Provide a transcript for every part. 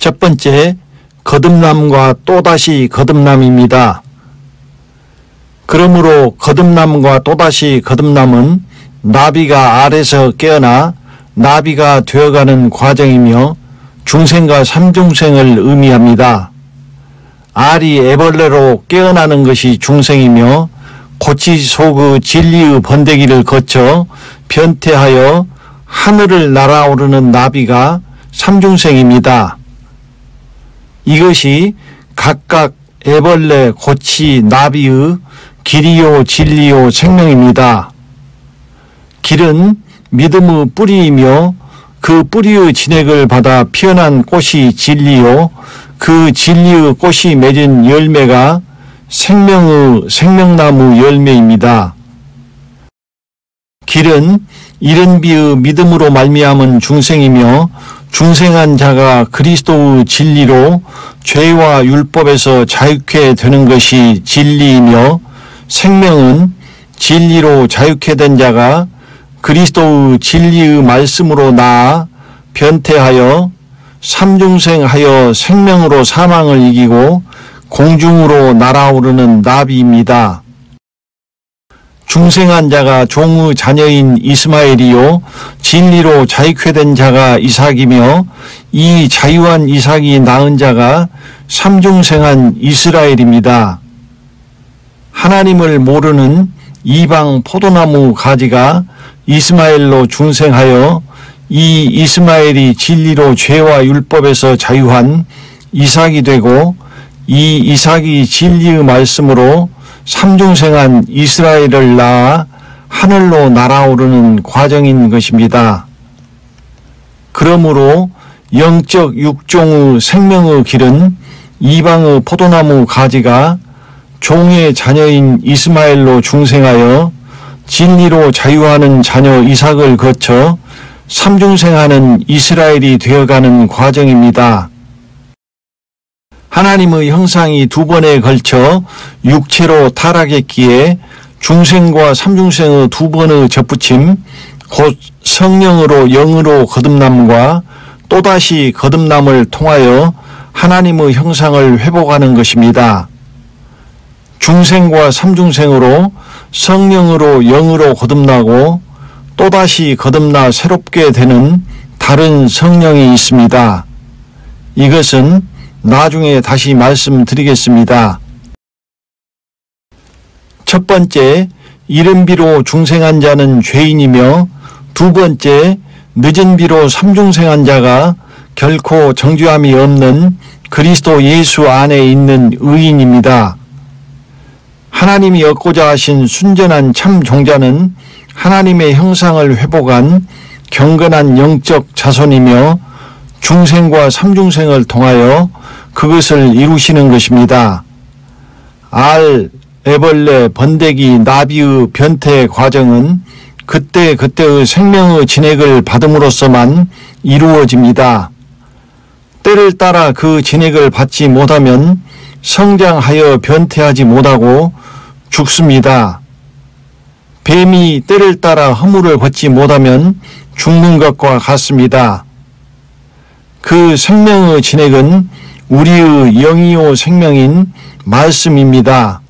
첫 번째, 거듭남과 또다시 거듭남입니다. 그러므로 거듭남과 또다시 거듭남은 나비가 알에서 깨어나 나비가 되어가는 과정이며 중생과 삼중생을 의미합니다. 알이 애벌레로 깨어나는 것이 중생이며 고치 속의 진리의 번데기를 거쳐 변태하여 하늘을 날아오르는 나비가 삼중생입니다. 이것이 각각 애벌레, 고치, 나비의 길이요 진리요 생명입니다. 길은 믿음의 뿌리이며 그 뿌리의 진액을 받아 피어난 꽃이 진리요 그 진리의 꽃이 맺은 열매가 생명의 생명나무 열매입니다. 길은 이른 비의 믿음으로 말미암은 중생이며 중생한 자가 그리스도의 진리로 죄와 율법에서 자유케 되는 것이 진리이며 생명은 진리로 자유케 된 자가 그리스도의 진리의 말씀으로 나아 변태하여 삼중생하여 생명으로 사망을 이기고 공중으로 날아오르는 나비입니다. 중생한 자가 종의 자녀인 이스마엘이요 진리로 자유케 된 자가 이삭이며 이 자유한 이삭이 낳은 자가 삼중생한 이스라엘입니다. 하나님을 모르는 이방 포도나무 가지가 이스마엘로 중생하여 이 이스마엘이 진리로 죄와 율법에서 자유한 이삭이 되고 이 이삭이 진리의 말씀으로 삼중생한 이스라엘을 낳아 하늘로 날아오르는 과정인 것입니다. 그러므로 영적 육종의 생명의 길은 이방의 포도나무 가지가 종의 자녀인 이스마엘로 중생하여 진리로 자유하는 자녀 이삭을 거쳐 삼중생하는 이스라엘이 되어가는 과정입니다. 하나님의 형상이 두 번에 걸쳐 육체로 타락했기에 중생과 삼중생의 두 번의 접붙임, 곧 성령으로 영으로 거듭남과 또다시 거듭남을 통하여 하나님의 형상을 회복하는 것입니다. 중생과 삼중생으로 성령으로 영으로 거듭나고 또다시 거듭나 새롭게 되는 다른 성령이 있습니다. 이것은 나중에 다시 말씀드리겠습니다. 첫 번째, 이른 비로 중생한 자는 죄인이며 두 번째, 늦은 비로 삼중생한 자가 결코 정죄함이 없는 그리스도 예수 안에 있는 의인입니다. 하나님이 얻고자 하신 순전한 참 종자는 하나님의 형상을 회복한 경건한 영적 자손이며 중생과 삼중생을 통하여 그것을 이루시는 것입니다. 알, 애벌레, 번데기, 나비의 변태 과정은 그때그때의 생명의 진액을 받음으로써만 이루어집니다. 때를 따라 그 진액을 받지 못하면 성장하여 변태하지 못하고 죽습니다. 뱀이 때를 따라 허물을 벗지 못하면 죽는 것과 같습니다. 그 생명의 진액은 우리의 영이요 생명인 말씀입니다.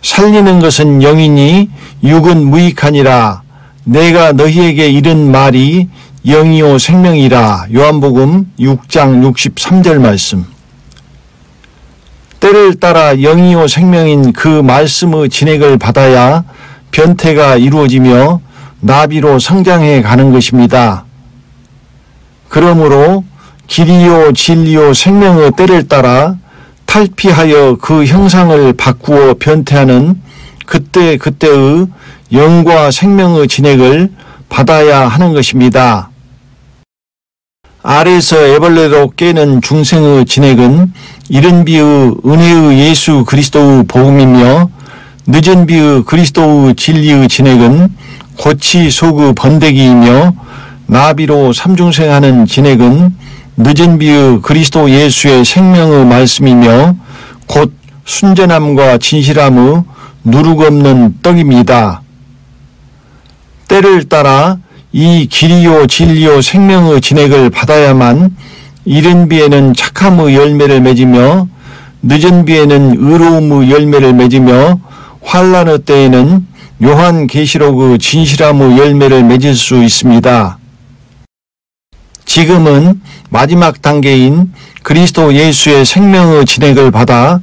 살리는 것은 영이니 육은 무익하니라. 내가 너희에게 이른 말이 영이요 생명이라. 요한복음 6장 63절 말씀. 때를 따라 영이요 생명인 그 말씀의 진액을 받아야 변태가 이루어지며 나비로 성장해 가는 것입니다. 그러므로 길이요 진리요 생명의 때를 따라 탈피하여 그 형상을 바꾸어 변태하는 그때그때의 영과 생명의 진액을 받아야 하는 것입니다. 알에서 애벌레로 깨는 중생의 진액은 이른 비의 은혜의 예수 그리스도의 복음이며 늦은 비의 그리스도의 진리의 진액은 고치 속의 번데기이며 나비로 삼중생하는 진액은 늦은 비의 그리스도 예수의 생명의 말씀이며 곧 순전함과 진실함의 누룩없는 떡입니다. 때를 따라 이 길이요 진리요 생명의 진액을 받아야만 이른 비에는 착함의 열매를 맺으며 늦은 비에는 의로움의 열매를 맺으며 환난의 때에는 요한계시록의 진실함의 열매를 맺을 수 있습니다. 지금은 마지막 단계인 그리스도 예수의 생명의 진액을 받아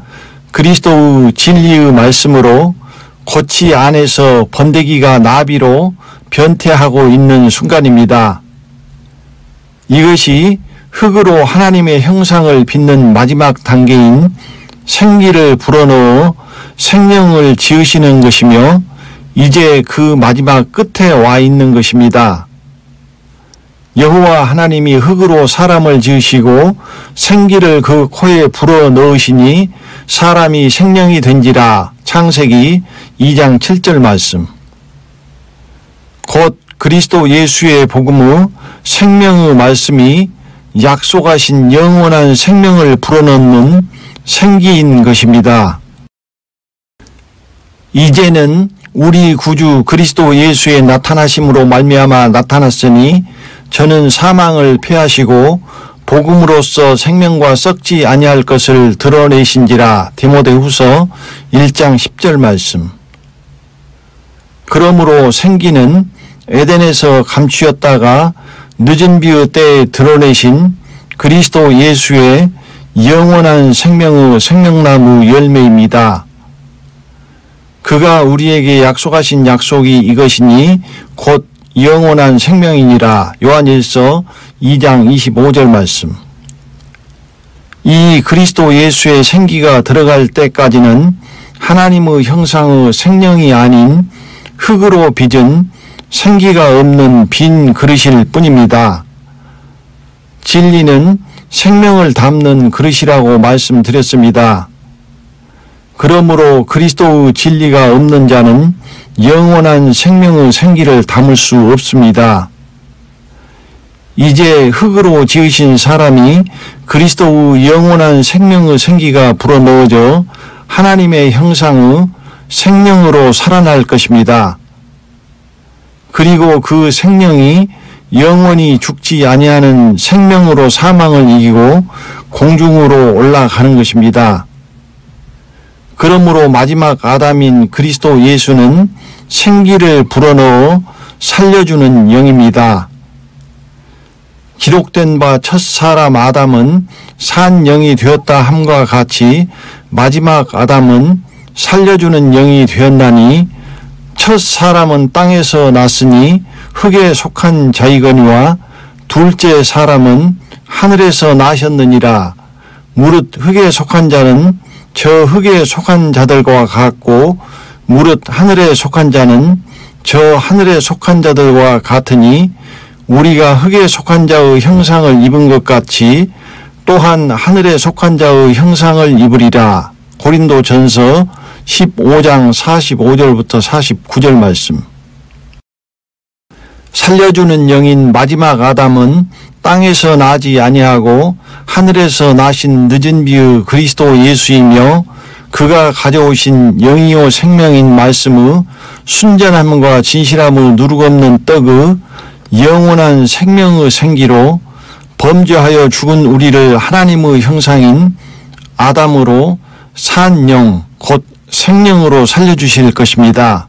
그리스도의 진리의 말씀으로 고치 안에서 번데기가 나비로 변태하고 있는 순간입니다. 이것이 흙으로 하나님의 형상을 빚는 마지막 단계인 생기를 불어넣어 생명을 지으시는 것이며 이제 그 마지막 끝에 와 있는 것입니다. 여호와 하나님이 흙으로 사람을 지으시고 생기를 그 코에 불어넣으시니 사람이 생명이 된지라. 창세기 2장 7절 말씀. 곧 그리스도 예수의 복음의 생명의 말씀이 약속하신 영원한 생명을 불어넣는 생기인 것입니다. 이제는 우리 구주 그리스도 예수의 나타나심으로 말미암아 나타났으니 저는 사망을 패하시고 복음으로써 생명과 썩지 아니할 것을 드러내신지라. 디모데후서 1장 10절 말씀. 그러므로 생기는 에덴에서 감추었다가 늦은 비의 때에 드러내신 그리스도 예수의 영원한 생명의 생명나무 열매입니다. 그가 우리에게 약속하신 약속이 이것이니 곧 영원한 생명이니라. 요한일서 2장 25절 말씀. 이 그리스도 예수의 생기가 들어갈 때까지는 하나님의 형상의 생명이 아닌 흙으로 빚은 생기가 없는 빈 그릇일 뿐입니다. 진리는 생명을 담는 그릇이라고 말씀드렸습니다. 그러므로 그리스도의 진리가 없는 자는 영원한 생명의 생기를 담을 수 없습니다. 이제 흙으로 지으신 사람이 그리스도의 영원한 생명의 생기가 불어넣어져 하나님의 형상의 생명으로 살아날 것입니다. 그리고 그 생명이 영원히 죽지 아니하는 생명으로 사망을 이기고 공중으로 올라가는 것입니다. 그러므로 마지막 아담인 그리스도 예수는 생기를 불어넣어 살려주는 영입니다. 기록된 바 첫 사람 아담은 산 영이 되었다 함과 같이 마지막 아담은 살려주는 영이 되었나니 첫 사람은 땅에서 났으니 흙에 속한 자이거니와 둘째 사람은 하늘에서 나셨느니라. 무릇 흙에 속한 자는 저 흙에 속한 자들과 같고 무릇 하늘에 속한 자는 저 하늘에 속한 자들과 같으니 우리가 흙에 속한 자의 형상을 입은 것 같이 또한 하늘에 속한 자의 형상을 입으리라. 고린도전서 15장 45절부터 49절 말씀. 살려주는 영인 마지막 아담은 땅에서 나지 아니하고 하늘에서 나신 늦은 비의 그리스도 예수이며 그가 가져오신 영이요 생명인 말씀의 순전함과 진실함의 누룩없는 떡의 영원한 생명의 생기로 범죄하여 죽은 우리를 하나님의 형상인 아담으로 산 영, 곧 생명으로 살려주실 것입니다.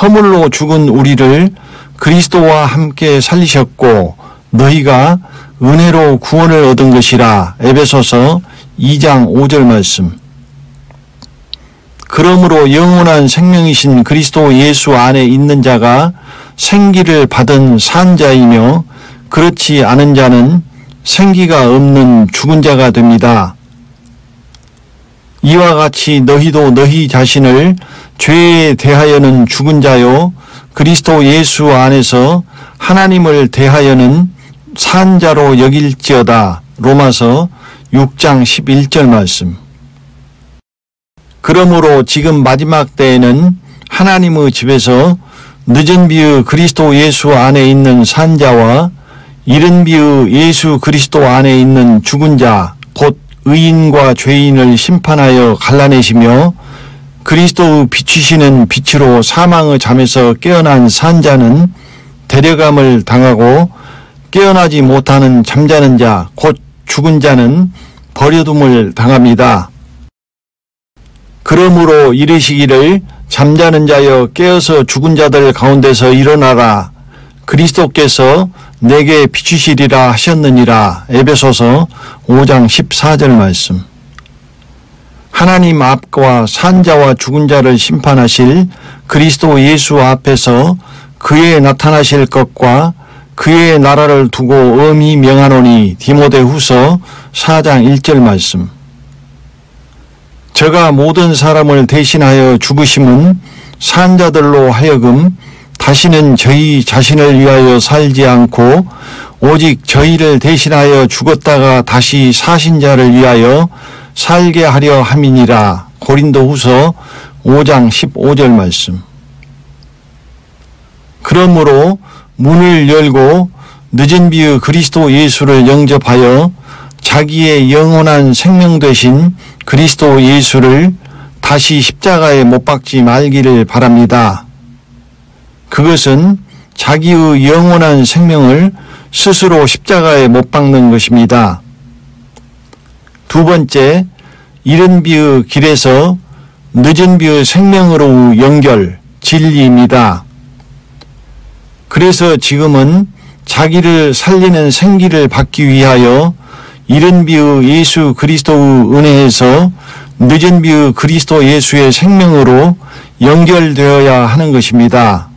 허물로 죽은 우리를 그리스도와 함께 살리셨고 너희가 은혜로 구원을 얻은 것이라. 에베소서 2장 5절 말씀. 그러므로 영원한 생명이신 그리스도 예수 안에 있는 자가 생기를 받은 산 자이며 그렇지 않은 자는 생기가 없는 죽은 자가 됩니다. 이와 같이 너희도 너희 자신을 죄에 대하여는 죽은 자요 그리스도 예수 안에서 하나님을 대하여는 산 자로 여길지어다. 로마서 6장 11절 말씀. 그러므로 지금 마지막 때에는 하나님의 집에서 늦은 비의 그리스도 예수 안에 있는 산 자와 이른 비의 예수 그리스도 안에 있는 죽은 자 곧 의인과 죄인을 심판하여 갈라내시며 그리스도의 비추시는 빛으로 사망의 잠에서 깨어난 산 자는 데려감을 당하고 깨어나지 못하는 잠자는 자, 곧 죽은 자는 버려둠을 당합니다. 그러므로 이르시기를 잠자는 자여 깨어서 죽은 자들 가운데서 일어나라. 그리스도께서 내게 비추시리라 하셨느니라. 에베소서 5장 14절 말씀. 하나님 앞과 산자와 죽은 자를 심판하실 그리스도 예수 앞에서 그의 나타나실 것과 그의 나라를 두고 엄히 명하노니. 디모데후서 4장 1절 말씀. 저가 모든 사람을 대신하여 죽으심은 산자들로 하여금 다시는 저희 자신을 위하여 살지 않고 오직 저희를 대신하여 죽었다가 다시 사신 자를 위하여 살게 하려 함이니라. 고린도후서 5장 15절 말씀. 그러므로 문을 열고 늦은 비의 그리스도 예수를 영접하여 자기의 영원한 생명 되신 그리스도 예수를 다시 십자가에 못 박지 말기를 바랍니다. 그것은 자기의 영원한 생명을 스스로 십자가에 못 박는 것입니다. 두 번째, 이른 비의 길에서 늦은 비의 생명으로 연결, 진리입니다. 그래서 지금은 자기를 살리는 생기를 받기 위하여 이른 비의 예수 그리스도의 은혜에서 늦은 비의 그리스도 예수의 생명으로 연결되어야 하는 것입니다.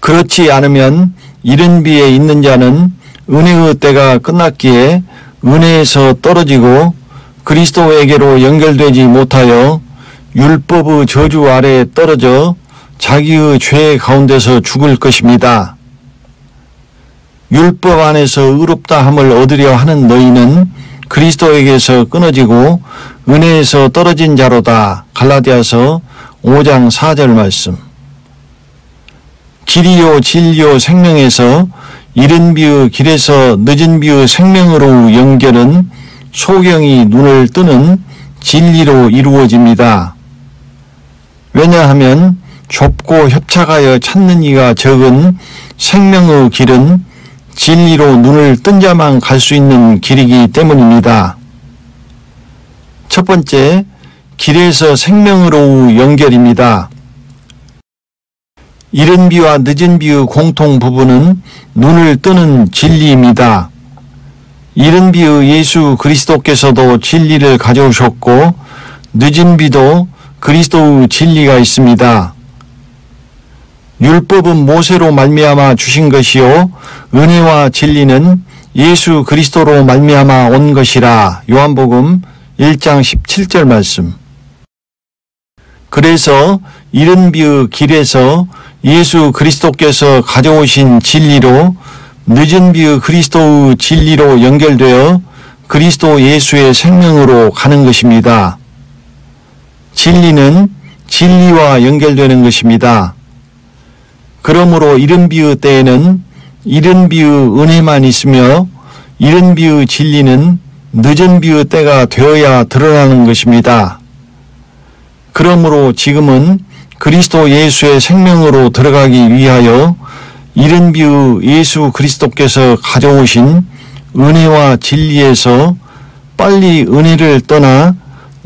그렇지 않으면 이른 비에 있는 자는 은혜의 때가 끝났기에 은혜에서 떨어지고 그리스도에게로 연결되지 못하여 율법의 저주 아래에 떨어져 자기의 죄 가운데서 죽을 것입니다. 율법 안에서 의롭다함을 얻으려 하는 너희는 그리스도에게서 끊어지고 은혜에서 떨어진 자로다. 갈라디아서 5장 4절 말씀. 길이요 진리요 생명에서 이른 비의 길에서 늦은 비의 생명으로 연결은 소경이 눈을 뜨는 진리로 이루어집니다. 왜냐하면 좁고 협착하여 찾는 이가 적은 생명의 길은 진리로 눈을 뜬 자만 갈 수 있는 길이기 때문입니다. 첫 번째, 길에서 생명으로 연결입니다. 이른 비와 늦은 비의 공통 부분은 눈을 뜨는 진리입니다. 이른 비의 예수 그리스도께서도 진리를 가져오셨고 늦은 비도 그리스도의 진리가 있습니다. 율법은 모세로 말미암아 주신 것이요 은혜와 진리는 예수 그리스도로 말미암아 온 것이라. 요한복음 1장 17절 말씀. 그래서 이른 비의 길에서 예수 그리스도께서 가져오신 진리로 늦은 비의 그리스도의 진리로 연결되어 그리스도 예수의 생명으로 가는 것입니다. 진리는 진리와 연결되는 것입니다. 그러므로 이른 비의 때에는 이른 비의 은혜만 있으며 이른 비의 진리는 늦은 비의 때가 되어야 드러나는 것입니다. 그러므로 지금은 그리스도 예수의 생명으로 들어가기 위하여 이른 비의 예수 그리스도께서 가져오신 은혜와 진리에서 빨리 은혜를 떠나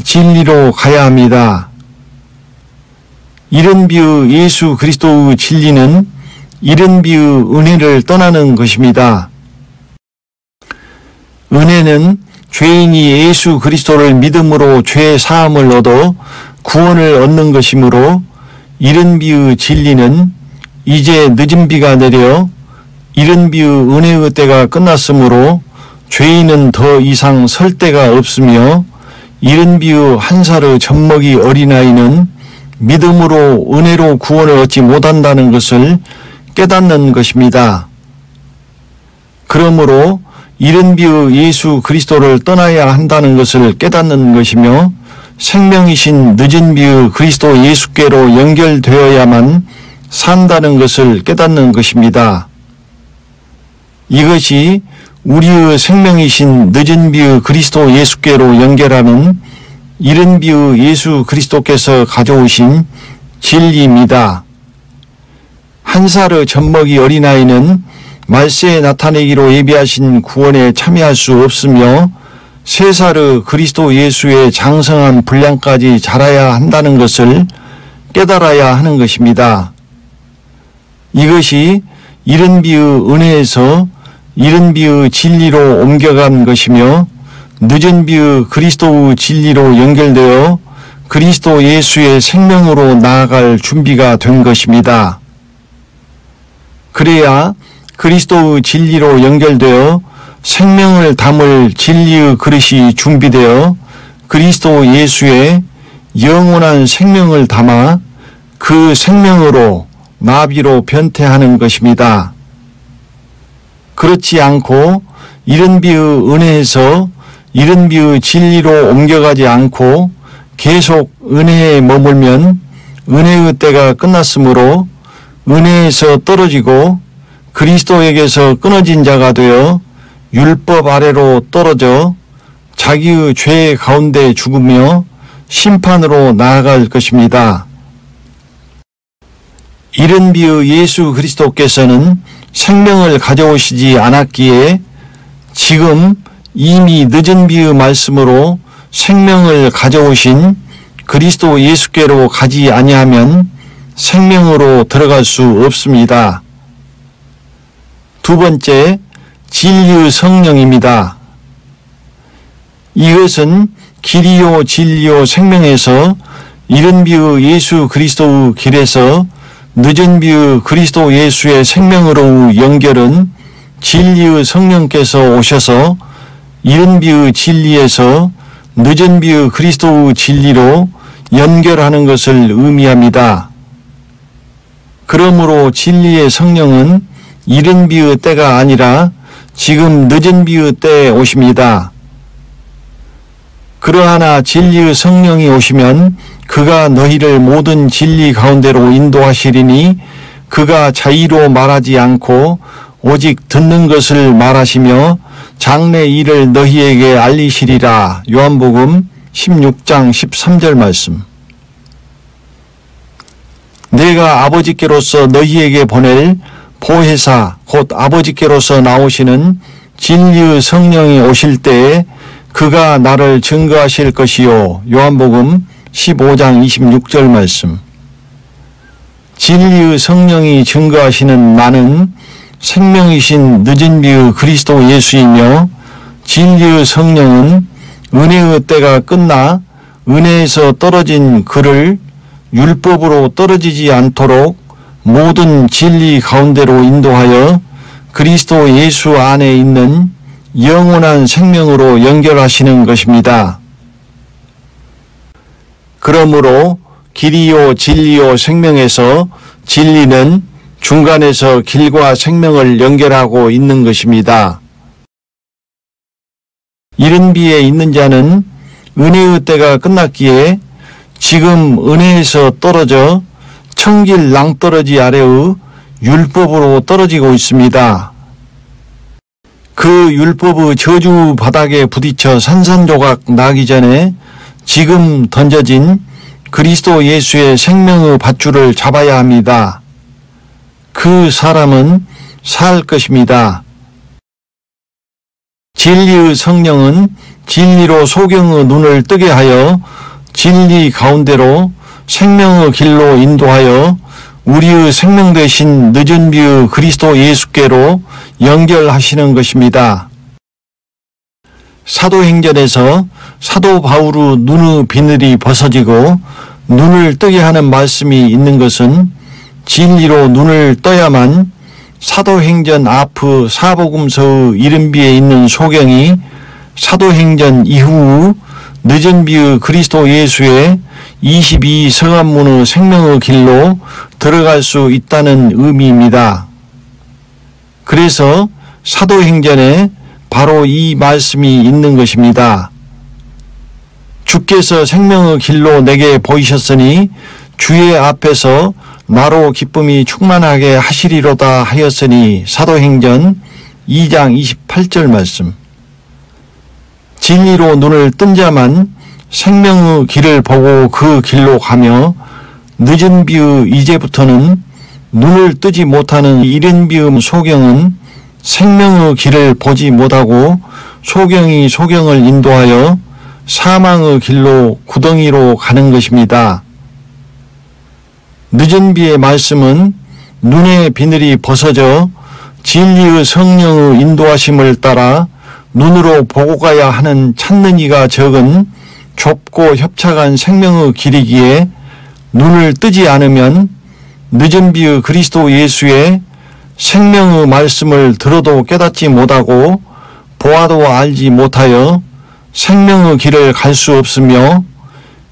진리로 가야 합니다. 이른 비의 예수 그리스도의 진리는 이른 비의 은혜를 떠나는 것입니다. 은혜는 죄인이 예수 그리스도를 믿음으로 죄 사함을 얻어 구원을 얻는 것이므로 이른 비의 진리는 이제 늦은 비가 내려 이른 비의 은혜의 때가 끝났으므로 죄인은 더 이상 설 데가 없으며 이른 비의 한 살의 젖먹이 어린아이는 믿음으로 은혜로 구원을 얻지 못한다는 것을 깨닫는 것입니다. 그러므로 이른 비의 예수 그리스도를 떠나야 한다는 것을 깨닫는 것이며 생명이신 늦은 비의 그리스도 예수께로 연결되어야만 산다는 것을 깨닫는 것입니다. 이것이 우리의 생명이신 늦은 비의 그리스도 예수께로 연결하는 이른 비의 예수 그리스도께서 가져오신 진리입니다. 한 살의 젖먹이 어린아이는 말세에 나타내기로 예비하신 구원에 참여할 수 없으며 세사르 그리스도 예수의 장성한 분량까지 자라야 한다는 것을 깨달아야 하는 것입니다. 이것이 이른 비의 은혜에서 이른 비의 진리로 옮겨간 것이며 늦은 비의 그리스도의 진리로 연결되어 그리스도 예수의 생명으로 나아갈 준비가 된 것입니다. 그래야 그리스도의 진리로 연결되어 생명을 담을 진리의 그릇이 준비되어 그리스도 예수의 영원한 생명을 담아 그 생명으로 나비로 변태하는 것입니다. 그렇지 않고 이른 비의 은혜에서 이른 비의 진리로 옮겨가지 않고 계속 은혜에 머물면 은혜의 때가 끝났으므로 은혜에서 떨어지고 그리스도에게서 끊어진 자가 되어 율법 아래로 떨어져 자기의 죄 가운데 죽으며 심판으로 나아갈 것입니다. 이른 비의 예수 그리스도께서는 생명을 가져오시지 않았기에 지금 이미 늦은 비의 말씀으로 생명을 가져오신 그리스도 예수께로 가지 아니하면 생명으로 들어갈 수 없습니다. 두 번째, 진리의 성령입니다. 이것은 길이요 진리요 생명에서 이른 비의 예수 그리스도의 길에서 늦은 비의 그리스도 예수의 생명으로의 연결은 진리의 성령께서 오셔서 이른 비의 진리에서 늦은 비의 그리스도의 진리로 연결하는 것을 의미합니다. 그러므로 진리의 성령은 이른 비의 때가 아니라 지금 늦은 비의 때에 오십니다. 그러하나 진리의 성령이 오시면 그가 너희를 모든 진리 가운데로 인도하시리니 그가 자의로 말하지 않고 오직 듣는 것을 말하시며 장래 일을 너희에게 알리시리라. 요한복음 16장 13절 말씀. 내가 아버지께로서 너희에게 보낼 보혜사 곧 아버지께로서 나오시는 진리의 성령이 오실 때에 그가 나를 증거하실 것이요. 요한복음 15장 26절 말씀. 진리의 성령이 증거하시는 나는 생명이신 늦은 비의 그리스도 예수이며 진리의 성령은 은혜의 때가 끝나 은혜에서 떨어진 그를 율법으로 떨어지지 않도록 모든 진리 가운데로 인도하여 그리스도 예수 안에 있는 영원한 생명으로 연결하시는 것입니다. 그러므로 길이요 진리요 생명에서 진리는 중간에서 길과 생명을 연결하고 있는 것입니다. 이른 비에 있는 자는 은혜의 때가 끝났기에 지금 은혜에서 떨어져 청길 낭떠러지 아래의 율법으로 떨어지고 있습니다. 그 율법의 저주 바닥에 부딪혀 산산조각 나기 전에 지금 던져진 그리스도 예수의 생명의 밧줄을 잡아야 합니다. 그 사람은 살 것입니다. 진리의 성령은 진리로 소경의 눈을 뜨게 하여 진리 가운데로 생명의 길로 인도하여 우리의 생명 되신 늦은 비의 그리스도 예수께로 연결하시는 것입니다. 사도행전에서 사도 바울의 눈의 비늘이 벗어지고 눈을 뜨게 하는 말씀이 있는 것은 진리로 눈을 떠야만 사도행전 앞의 사복음서의 이른 비에 있는 소경이 사도행전 이후 늦은 비의 그리스도 예수의 22 성안문의 생명의 길로 들어갈 수 있다는 의미입니다. 그래서 사도행전에 바로 이 말씀이 있는 것입니다. 주께서 생명의 길로 내게 보이셨으니 주의 앞에서 나로 기쁨이 충만하게 하시리로다 하였으니 사도행전 2장 28절 말씀. 진리로 눈을 뜬 자만 생명의 길을 보고 그 길로 가며 늦은 비의 이제부터는 눈을 뜨지 못하는 이른 비의 소경은 생명의 길을 보지 못하고 소경이 소경을 인도하여 사망의 길로 구덩이로 가는 것입니다. 늦은 비의 말씀은 눈의 비늘이 벗어져 진리의 성령의 인도하심을 따라 눈으로 보고 가야 하는 찾는 이가 적은 좁고 협착한 생명의 길이기에 눈을 뜨지 않으면 늦은 비의 그리스도 예수의 생명의 말씀을 들어도 깨닫지 못하고 보아도 알지 못하여 생명의 길을 갈 수 없으며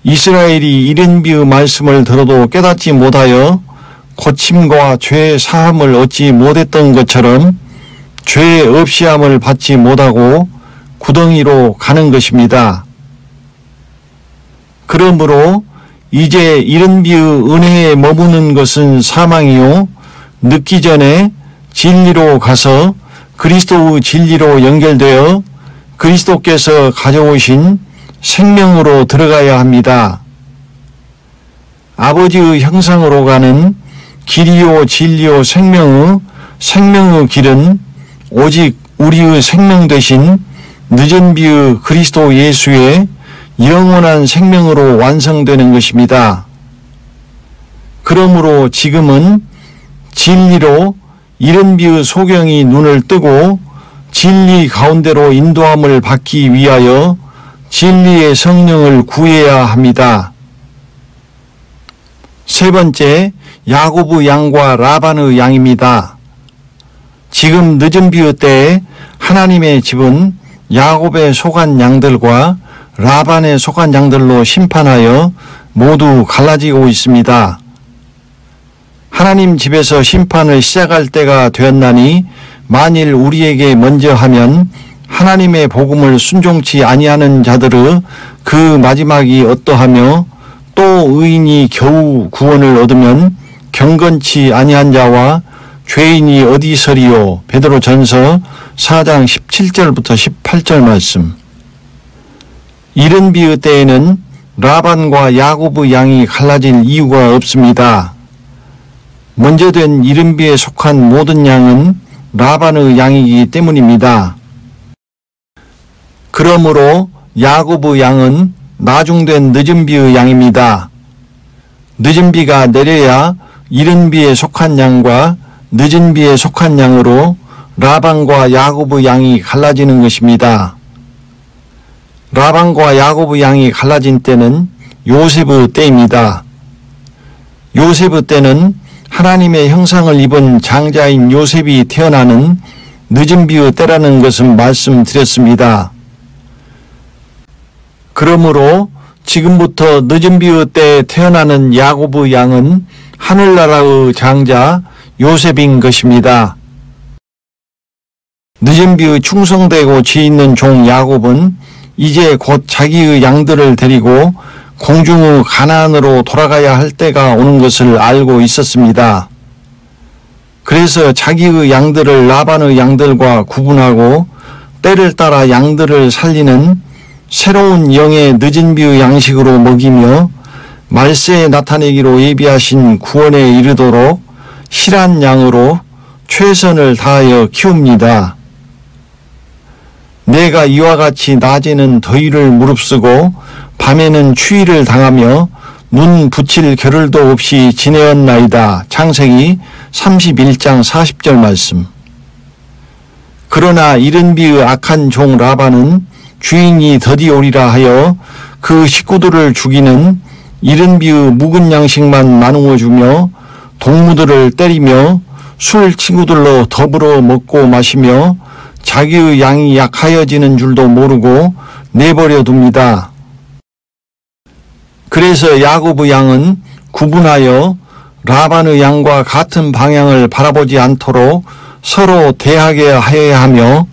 이스라엘이 이른 비의 말씀을 들어도 깨닫지 못하여 고침과 죄 사함을 얻지 못했던 것처럼 죄 없이함을 받지 못하고 구덩이로 가는 것입니다. 그러므로 이제 이른 비의 은혜에 머무는 것은 사망이요 늦기 전에 진리로 가서 그리스도의 진리로 연결되어 그리스도께서 가져오신 생명으로 들어가야 합니다. 아버지의 형상으로 가는 길이요 진리요 생명의 길은 오직 우리의 생명 되신 늦은 비의 그리스도 예수의 영원한 생명으로 완성되는 것입니다. 그러므로 지금은 진리로 이른 비의 소경이 눈을 뜨고 진리 가운데로 인도함을 받기 위하여 진리의 성령을 구해야 합니다. 세 번째, 야곱의 양과 라반의 양입니다. 지금 늦은 비의 때에 하나님의 집은 야곱에 속한 양들과 라반에 속한 양들로 심판하여 모두 갈라지고 있습니다. 하나님 집에서 심판을 시작할 때가 되었나니 만일 우리에게 먼저 하면 하나님의 복음을 순종치 아니하는 자들의 그 마지막이 어떠하며 또 의인이 겨우 구원을 얻으면 경건치 아니한 자와 죄인이 어디 서리요. 베드로전서 4장 17절부터 18절 말씀. 이른 비의 때에는 라반과 야곱의 양이 갈라질 이유가 없습니다. 먼저 된 이른 비에 속한 모든 양은 라반의 양이기 때문입니다. 그러므로 야곱의 양은 나중된 늦은 비의 양입니다. 늦은 비가 내려야 이른 비에 속한 양과 늦은 비에 속한 양으로 라반과 야곱의 양이 갈라지는 것입니다. 라반과 야곱의 양이 갈라진 때는 요셉의 때입니다. 요셉의 때는 하나님의 형상을 입은 장자인 요셉이 태어나는 늦은 비의 때라는 것은 말씀드렸습니다. 그러므로 지금부터 늦은 비의 때에 태어나는 야곱의 양은 하늘나라의 장자 요셉인 것입니다. 늦은 비의 충성되고 지 있는 종 야곱은 이제 곧 자기의 양들을 데리고 공중의 가나안으로 돌아가야 할 때가 오는 것을 알고 있었습니다. 그래서 자기의 양들을 라반의 양들과 구분하고 때를 따라 양들을 살리는 새로운 영의 늦은 비의 양식으로 먹이며 말세에 나타내기로 예비하신 구원에 이르도록 실한 양으로 최선을 다하여 키웁니다. 내가 이와 같이 낮에는 더위를 무릅쓰고 밤에는 추위를 당하며 눈 붙일 겨를도 없이 지내었나이다. 창세기 31장 40절 말씀. 그러나 이른 비의 악한 종 라반은 주인이 더디오리라 하여 그 식구들을 죽이는 이른 비의 묵은 양식만 나누어 주며 동무들을 때리며 술 친구들로 더불어 먹고 마시며 자기의 양이 약하여지는 줄도 모르고 내버려 둡니다. 그래서 야곱의 양은 구분하여 라반의 양과 같은 방향을 바라보지 않도록 서로 대하게 하여야 하며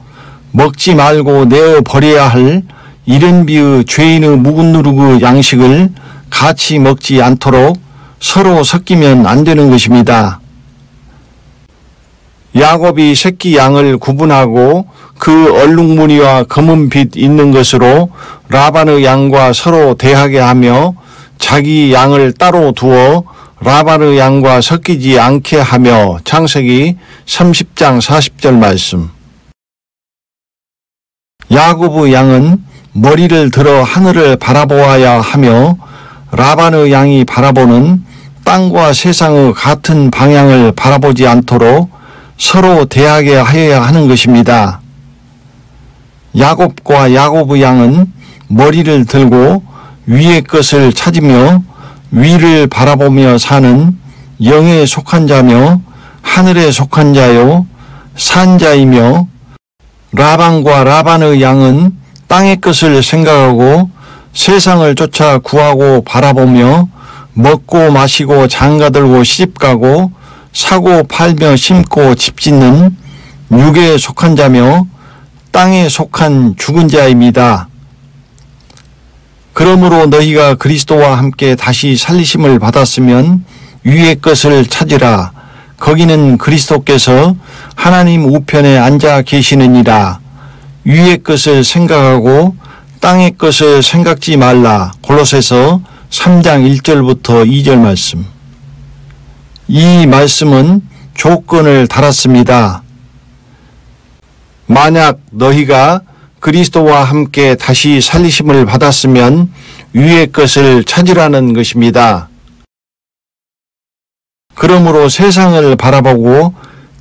먹지 말고 내어 버려야 할 이른 비의 죄인의 묵은 누룩의 양식을 같이 먹지 않도록 서로 섞이면 안 되는 것입니다. 야곱이 새끼 양을 구분하고 그 얼룩무늬와 검은 빛 있는 것으로 라반의 양과 서로 대하게 하며 자기 양을 따로 두어 라반의 양과 섞이지 않게 하며. 창세기 30장 40절 말씀. 야곱의 양은 머리를 들어 하늘을 바라보아야 하며 라반의 양이 바라보는 땅과 세상의 같은 방향을 바라보지 않도록 서로 대하게 하여야 하는 것입니다. 야곱과 야곱의 양은 머리를 들고 위의 것을 찾으며 위를 바라보며 사는 영에 속한 자며 하늘에 속한 자요 산자이며, 라반과 라반의 양은 땅의 것을 생각하고 세상을 쫓아 구하고 바라보며 먹고 마시고 장가들고 시집가고 사고 팔며 심고 집짓는 육에 속한 자며 땅에 속한 죽은 자입니다. 그러므로 너희가 그리스도와 함께 다시 살리심을 받았으면 위의 것을 찾으라. 거기는 그리스도께서 하나님 우편에 앉아 계시느니라. 위의 것을 생각하고 땅의 것을 생각지 말라. 골로새서 3장 1절부터 2절 말씀. 이 말씀은 조건을 달았습니다. 만약 너희가 그리스도와 함께 다시 살리심을 받았으면 위의 것을 찾으라는 것입니다. 그러므로 세상을 바라보고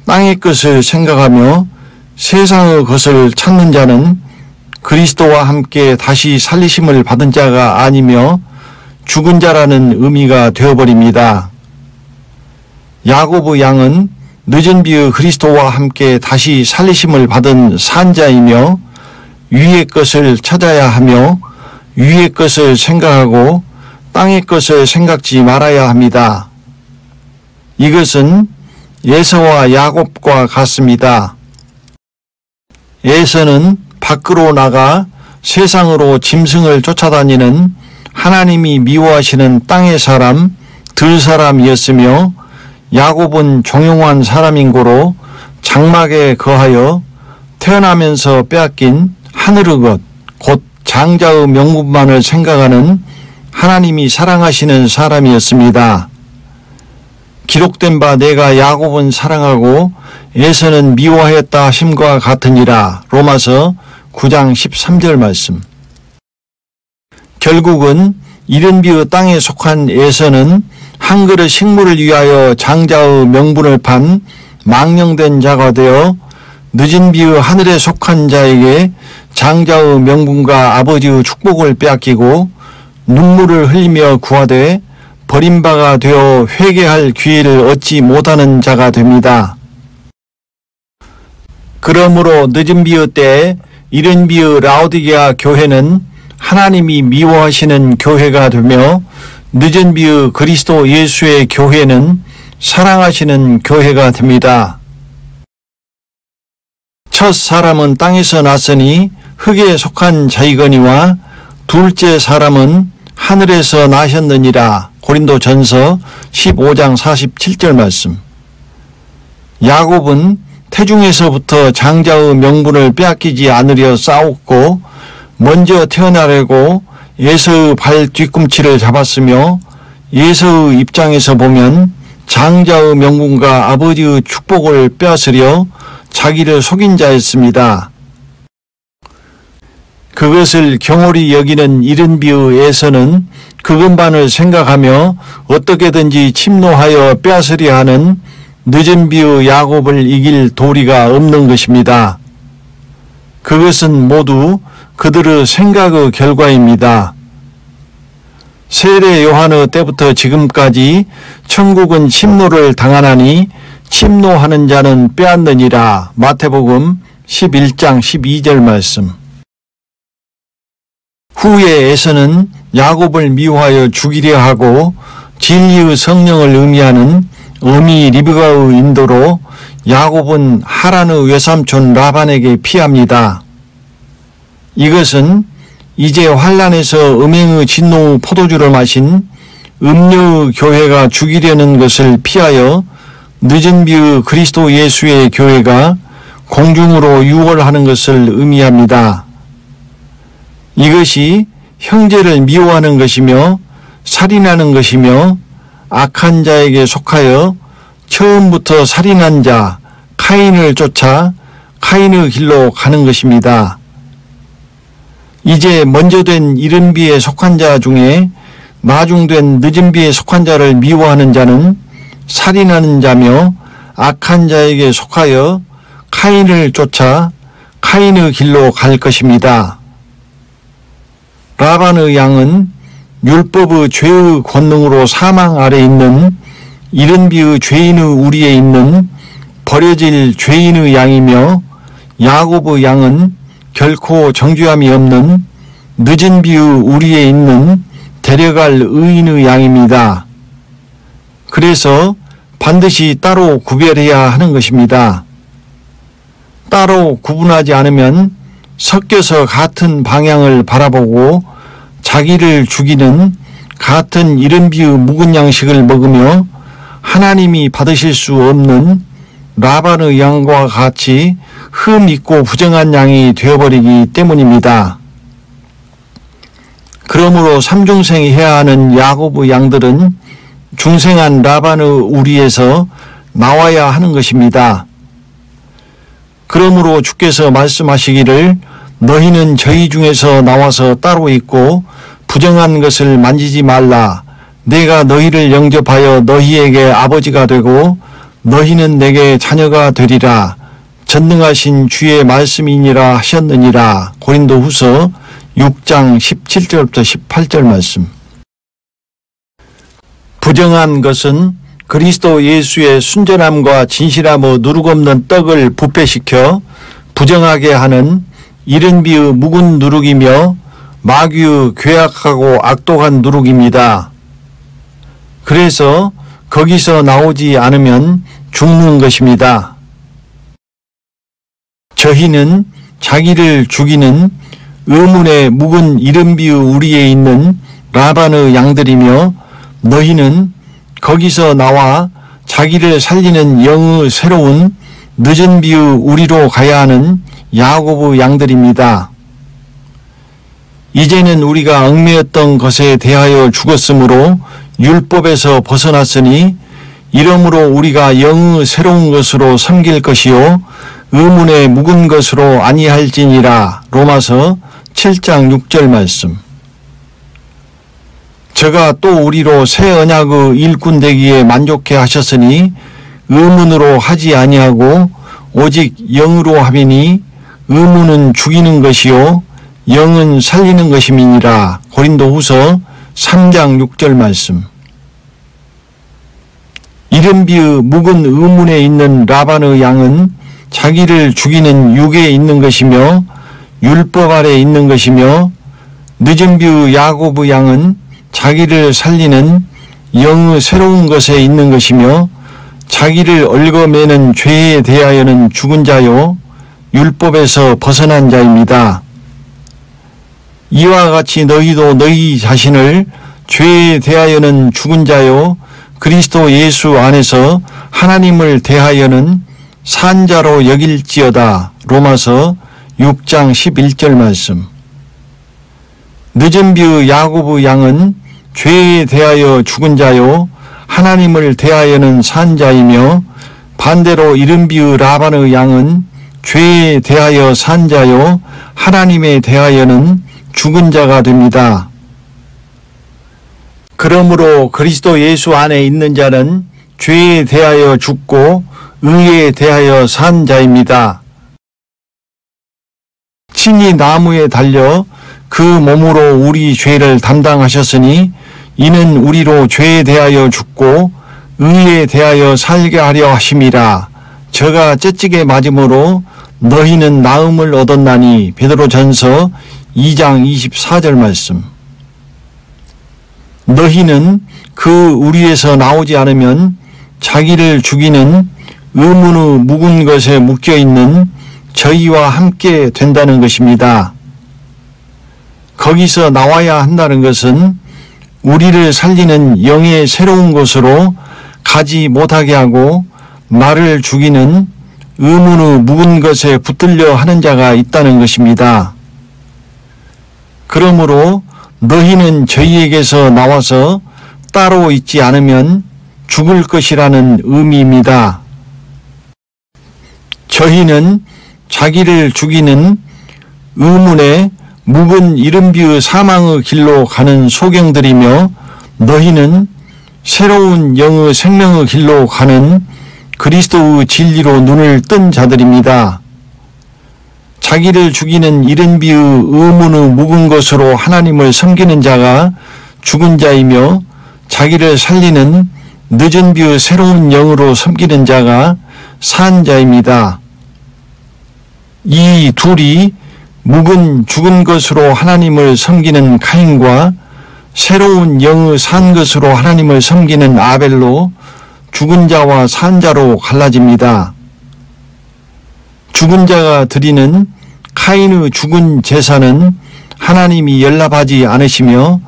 땅의 것을 생각하며 세상의 것을 찾는 자는 그리스도와 함께 다시 살리심을 받은 자가 아니며 죽은 자라는 의미가 되어버립니다. 야곱의 양은 늦은 비의 그리스도와 함께 다시 살리심을 받은 산자이며 위의 것을 찾아야 하며 위의 것을 생각하고 땅의 것을 생각지 말아야 합니다. 이것은 에서와 야곱과 같습니다. 에서는 밖으로 나가 세상으로 짐승을 쫓아다니는 하나님이 미워하시는 땅의 사람, 들사람이었으며 야곱은 종용한 사람인 고로 장막에 거하여 태어나면서 빼앗긴 하늘의 것, 곧 장자의 명분만을 생각하는 하나님이 사랑하시는 사람이었습니다. 기록된 바 내가 야곱은 사랑하고 에서는 미워하였다 하심과 같으니라. 로마서 9장 13절 말씀. 결국은 이른 비의 땅에 속한 에서는 한 그릇 식물을 위하여 장자의 명분을 판 망령된 자가 되어 늦은 비의 하늘에 속한 자에게 장자의 명분과 아버지의 축복을 빼앗기고 눈물을 흘리며 구하되 버림바가 되어 회개할 기회를 얻지 못하는 자가 됩니다. 그러므로 늦은 비의 때에 이른 비의 라오디게아 교회는 하나님이 미워하시는 교회가 되며 늦은 비의 그리스도 예수의 교회는 사랑하시는 교회가 됩니다. 첫 사람은 땅에서 났으니 흙에 속한 자이거니와 둘째 사람은 하늘에서 나셨느니라. 고린도전서 15장 47절 말씀. 야곱은 태중에서부터 장자의 명분을 빼앗기지 않으려 싸웠고 먼저 태어나려고 에서의 발 뒤꿈치를 잡았으며 에서의 입장에서 보면 장자의 명분과 아버지의 축복을 빼앗으려 자기를 속인 자였습니다. 그것을 경홀히 여기는 이른 비의 에서는 그것만을 생각하며 어떻게든지 침노하여 빼앗으려 하는 늦은 비의 야곱을 이길 도리가 없는 것입니다. 그것은 모두 그들의 생각의 결과입니다. 세례 요한의 때부터 지금까지 천국은 침노를 당하나니 침노하는 자는 빼앗느니라. 마태복음 11장 12절 말씀. 후에 에서는 야곱을 미워하여 죽이려 하고 진리의 성령을 의미하는 어미 리브가의 인도로 야곱은 하란의 외삼촌 라반에게 피합니다. 이것은 이제 환란에서 음행의 진노의 포도주를 마신 음녀의 교회가 죽이려는 것을 피하여 늦은 비의 그리스도 예수의 교회가 공중으로 유월하는 것을 의미합니다. 이것이 형제를 미워하는 것이며 살인하는 것이며 악한 자에게 속하여 처음부터 살인한 자 카인을 쫓아 카인의 길로 가는 것입니다. 이제 먼저 된 이른 비에 속한 자 중에 나중된 늦은 비에 속한 자를 미워하는 자는 살인하는 자며 악한 자에게 속하여 카인을 쫓아 카인의 길로 갈 것입니다. 라반의 양은 율법의 죄의 권능으로 사망 아래 있는 이른 비의 죄인의 우리에 있는 버려질 죄인의 양이며, 야곱의 양은 결코 정죄함이 없는 늦은 비의 우리에 있는 데려갈 의인의 양입니다. 그래서 반드시 따로 구별해야 하는 것입니다. 따로 구분하지 않으면 섞여서 같은 방향을 바라보고 자기를 죽이는 같은 이른 비의 묵은 양식을 먹으며 하나님이 받으실 수 없는 라반의 양과 같이 흠 있고 부정한 양이 되어버리기 때문입니다. 그러므로 삼중생이 해야 하는 야곱의 양들은 중생한 라반의 우리에서 나와야 하는 것입니다. 그러므로 주께서 말씀하시기를 너희는 저희 중에서 나와서 따로 있고 부정한 것을 만지지 말라. 내가 너희를 영접하여 너희에게 아버지가 되고 너희는 내게 자녀가 되리라. 전능하신 주의 말씀이니라 하셨느니라. 고린도후서 6장 17절부터 18절 말씀. 부정한 것은 그리스도 예수의 순전함과 진실함의 누룩없는 떡을 부패시켜 부정하게 하는 이른 비의 묵은 누룩이며 마귀의 괴악하고 악독한 누룩입니다. 그래서 거기서 나오지 않으면 죽는 것입니다. 저희는 자기를 죽이는 의문의 묵은 이른 비의 우리에 있는 라반의 양들이며 너희는 거기서 나와 자기를 살리는 영의 새로운 늦은 비의 우리로 가야 하는 야곱의 양들입니다. 이제는 우리가 얽매였던 것에 대하여 죽었으므로 율법에서 벗어났으니 이러므로 우리가 영의 새로운 것으로 섬길 것이요 의문의 묵은 것으로 아니할지니라. 로마서 7장 6절 말씀. 저가 또 우리로 새 언약의 일꾼 되기에 만족해 하셨으니 의문으로 하지 아니하고 오직 영으로 함이니 의문은 죽이는 것이요 영은 살리는 것임이니라. 고린도후서 3장 6절 말씀. 이른 비의 묵은 의문에 있는 라반의 양은 자기를 죽이는 육에 있는 것이며 율법 아래 있는 것이며 늦은 비의 야곱의 양은 자기를 살리는 영의 새로운 것에 있는 것이며 자기를 얽어매는 죄에 대하여는 죽은 자요 율법에서 벗어난 자입니다. 이와 같이 너희도 너희 자신을 죄에 대하여는 죽은 자요 그리스도 예수 안에서 하나님을 대하여는 산 자로 여길지어다. 로마서 6장 11절 말씀. 늦은 비의 야곱의 양은 죄에 대하여 죽은 자요 하나님을 대하여는 산 자이며 반대로 이른 비의 라반의 양은 죄에 대하여 산 자요 하나님에 대하여는 죽은 자가 됩니다. 그러므로 그리스도 예수 안에 있는 자는 죄에 대하여 죽고 의에 대하여 산 자입니다. 친히 나무에 달려 그 몸으로 우리 죄를 담당하셨으니 이는 우리로 죄에 대하여 죽고 의에 대하여 살게 하려 하심이라. 저가 째찌게 맞음으로 너희는 나음을 얻었나니. 베드로전서 2장 24절 말씀. 너희는 그 우리에서 나오지 않으면 자기를 죽이는 의문의 묵은 것에 묶여있는 저희와 함께 된다는 것입니다. 거기서 나와야 한다는 것은 우리를 살리는 영의 새로운 곳으로 가지 못하게 하고 나를 죽이는 의문의 묵은 것에 붙들려 하는 자가 있다는 것입니다. 그러므로 너희는 저희에게서 나와서 따로 있지 않으면 죽을 것이라는 의미입니다. 저희는 자기를 죽이는 의문의 묵은 이른비의 사망의 길로 가는 소경들이며 너희는 새로운 영의 생명의 길로 가는 그리스도의 진리로 눈을 뜬 자들입니다. 자기를 죽이는 이른비의 의문의 묵은 것으로 하나님을 섬기는 자가 죽은 자이며 자기를 살리는 늦은 비의 새로운 영으로 섬기는 자가 산 자입니다. 이 둘이 묵은 죽은 것으로 하나님을 섬기는 카인과 새로운 영의 산 것으로 하나님을 섬기는 아벨로 죽은 자와 산 자로 갈라집니다. 죽은 자가 드리는 카인의 죽은 제사는 하나님이 연락하지 않으시며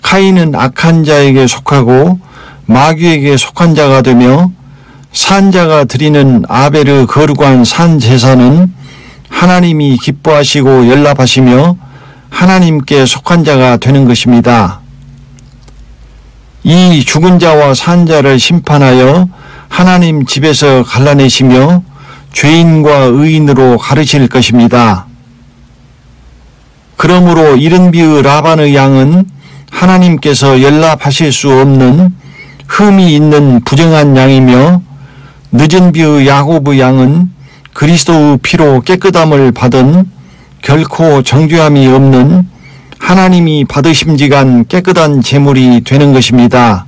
카인은 악한 자에게 속하고 마귀에게 속한 자가 되며 산 자가 드리는 아벨의 거룩한 산 제사는 하나님이 기뻐하시고 연락하시며 하나님께 속한 자가 되는 것입니다. 이 죽은 자와 산 자를 심판하여 하나님 집에서 갈라내시며 죄인과 의인으로 가르칠 것입니다. 그러므로 이른비의 라반의 양은 하나님께서 연락하실 수 없는 흠이 있는 부정한 양이며 늦은 비의 야곱의 양은 그리스도의 피로 깨끗함을 받은 결코 정죄함이 없는 하나님이 받으심직한 깨끗한 제물이 되는 것입니다.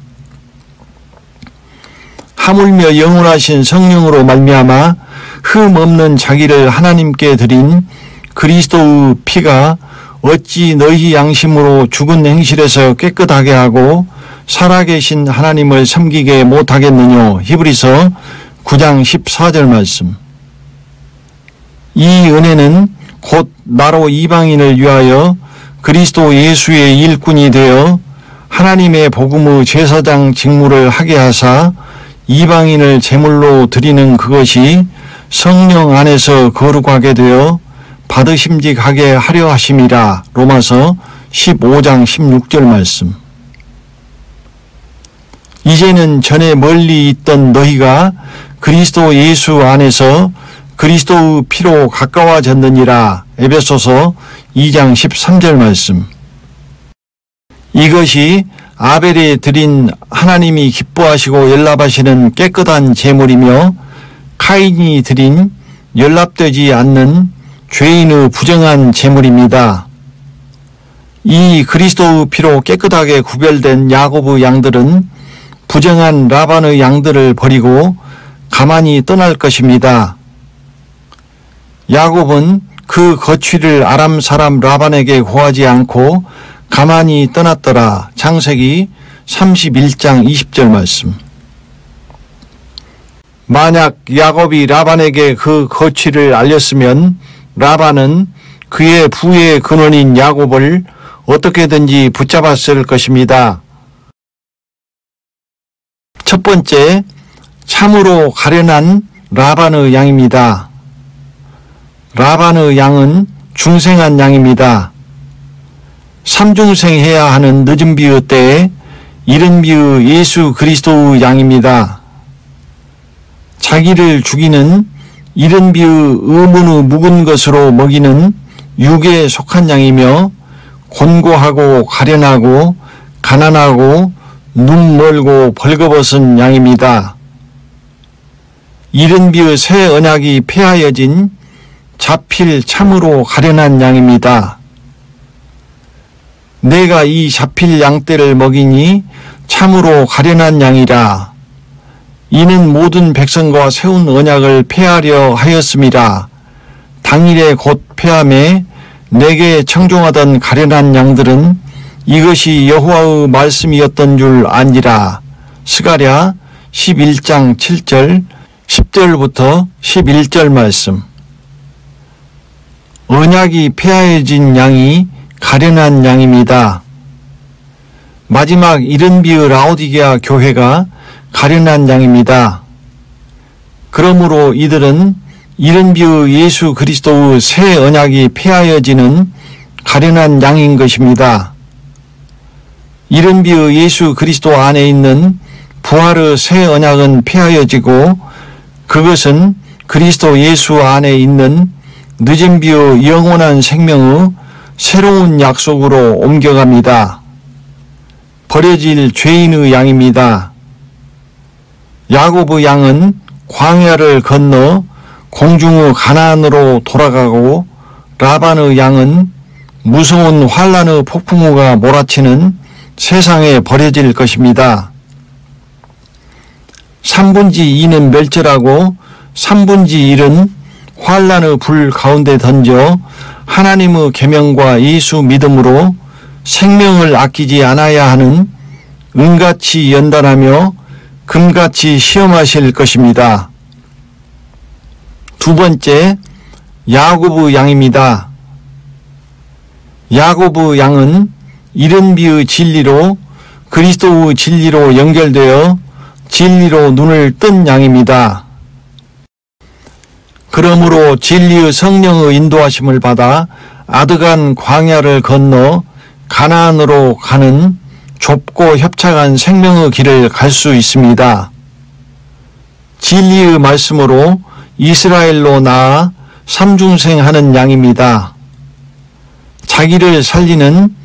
하물며 영원하신 성령으로 말미암아 흠 없는 자기를 하나님께 드린 그리스도의 피가 어찌 너희 양심으로 죽은 행실에서 깨끗하게 하고 살아계신 하나님을 섬기게 못하겠느냐. 히브리서 9장 14절 말씀. 이 은혜는 곧 나로 이방인을 위하여 그리스도 예수의 일꾼이 되어 하나님의 복음의 제사장 직무를 하게 하사 이방인을 제물로 드리는 그것이 성령 안에서 거룩하게 되어 받으심직하게 하려 하심이라. 로마서 15장 16절 말씀. 이제는 전에 멀리 있던 너희가 그리스도 예수 안에서 그리스도의 피로 가까워졌느니라. 에베소서 2장 13절 말씀. 이것이 아벨이 드린 하나님이 기뻐하시고 연락하시는 깨끗한 제물이며 카인이 드린 연락되지 않는 죄인의 부정한 제물입니다. 이 그리스도의 피로 깨끗하게 구별된 야곱의 양들은 부정한 라반의 양들을 버리고 가만히 떠날 것입니다. 야곱은 그 거취를 아람 사람 라반에게 고하지 않고 가만히 떠났더라. 창세기 31장 20절 말씀. 만약 야곱이 라반에게 그 거취를 알렸으면 라반은 그의 부의 근원인 야곱을 어떻게든지 붙잡았을 것입니다. 첫 번째, 참으로 가련한 라반의 양입니다. 라반의 양은 중생한 양입니다. 삼중생해야 하는 늦은 비의 때에 이른 비의 예수 그리스도의 양입니다. 자기를 죽이는 이른 비의 의문의 묵은 것으로 먹이는 육에 속한 양이며 곤고하고 가련하고 가난하고 눈 멀고 벌거벗은 양입니다. 이른 비의 새 언약이 폐하여진 잡힐 참으로 가련한 양입니다. 내가 이 잡힐 양떼를 먹이니 참으로 가련한 양이라. 이는 모든 백성과 세운 언약을 폐하려 하였음이라. 당일에 곧 폐함에 내게 청종하던 가련한 양들은 이것이 여호와의 말씀이었던 줄 아니라. 스가랴 11장 7절 10절부터 11절 말씀. 언약이 폐하여진 양이 가련한 양입니다. 마지막 이른 비의 라오디게아 교회가 가련한 양입니다. 그러므로 이들은 이른 비의 예수 그리스도의 새 언약이 폐하여지는 가련한 양인 것입니다. 이른 비의 예수 그리스도 안에 있는 부활의 새 언약은 폐하여지고 그것은 그리스도 예수 안에 있는 늦은 비의 영원한 생명의 새로운 약속으로 옮겨갑니다. 버려질 죄인의 양입니다. 야곱의 양은 광야를 건너 공중의 가나안으로 돌아가고 라반의 양은 무서운 환란의 폭풍우가 몰아치는 세상에 버려질 것입니다. 3분지 2는 멸절하고 3분지 1은 환란의 불 가운데 던져 하나님의 계명과 예수 믿음으로 생명을 아끼지 않아야 하는 은같이 연단하며 금같이 시험하실 것입니다. 두 번째, 야곱의 양입니다. 야곱의 양은 이른 비의 진리로 그리스도의 진리로 연결되어 진리로 눈을 뜬 양입니다. 그러므로 진리의 성령의 인도하심을 받아 아드간 광야를 건너 가나안으로 가는 좁고 협착한 생명의 길을 갈 수 있습니다. 진리의 말씀으로 이스라엘로 나아 삼중생하는 양입니다. 자기를 살리는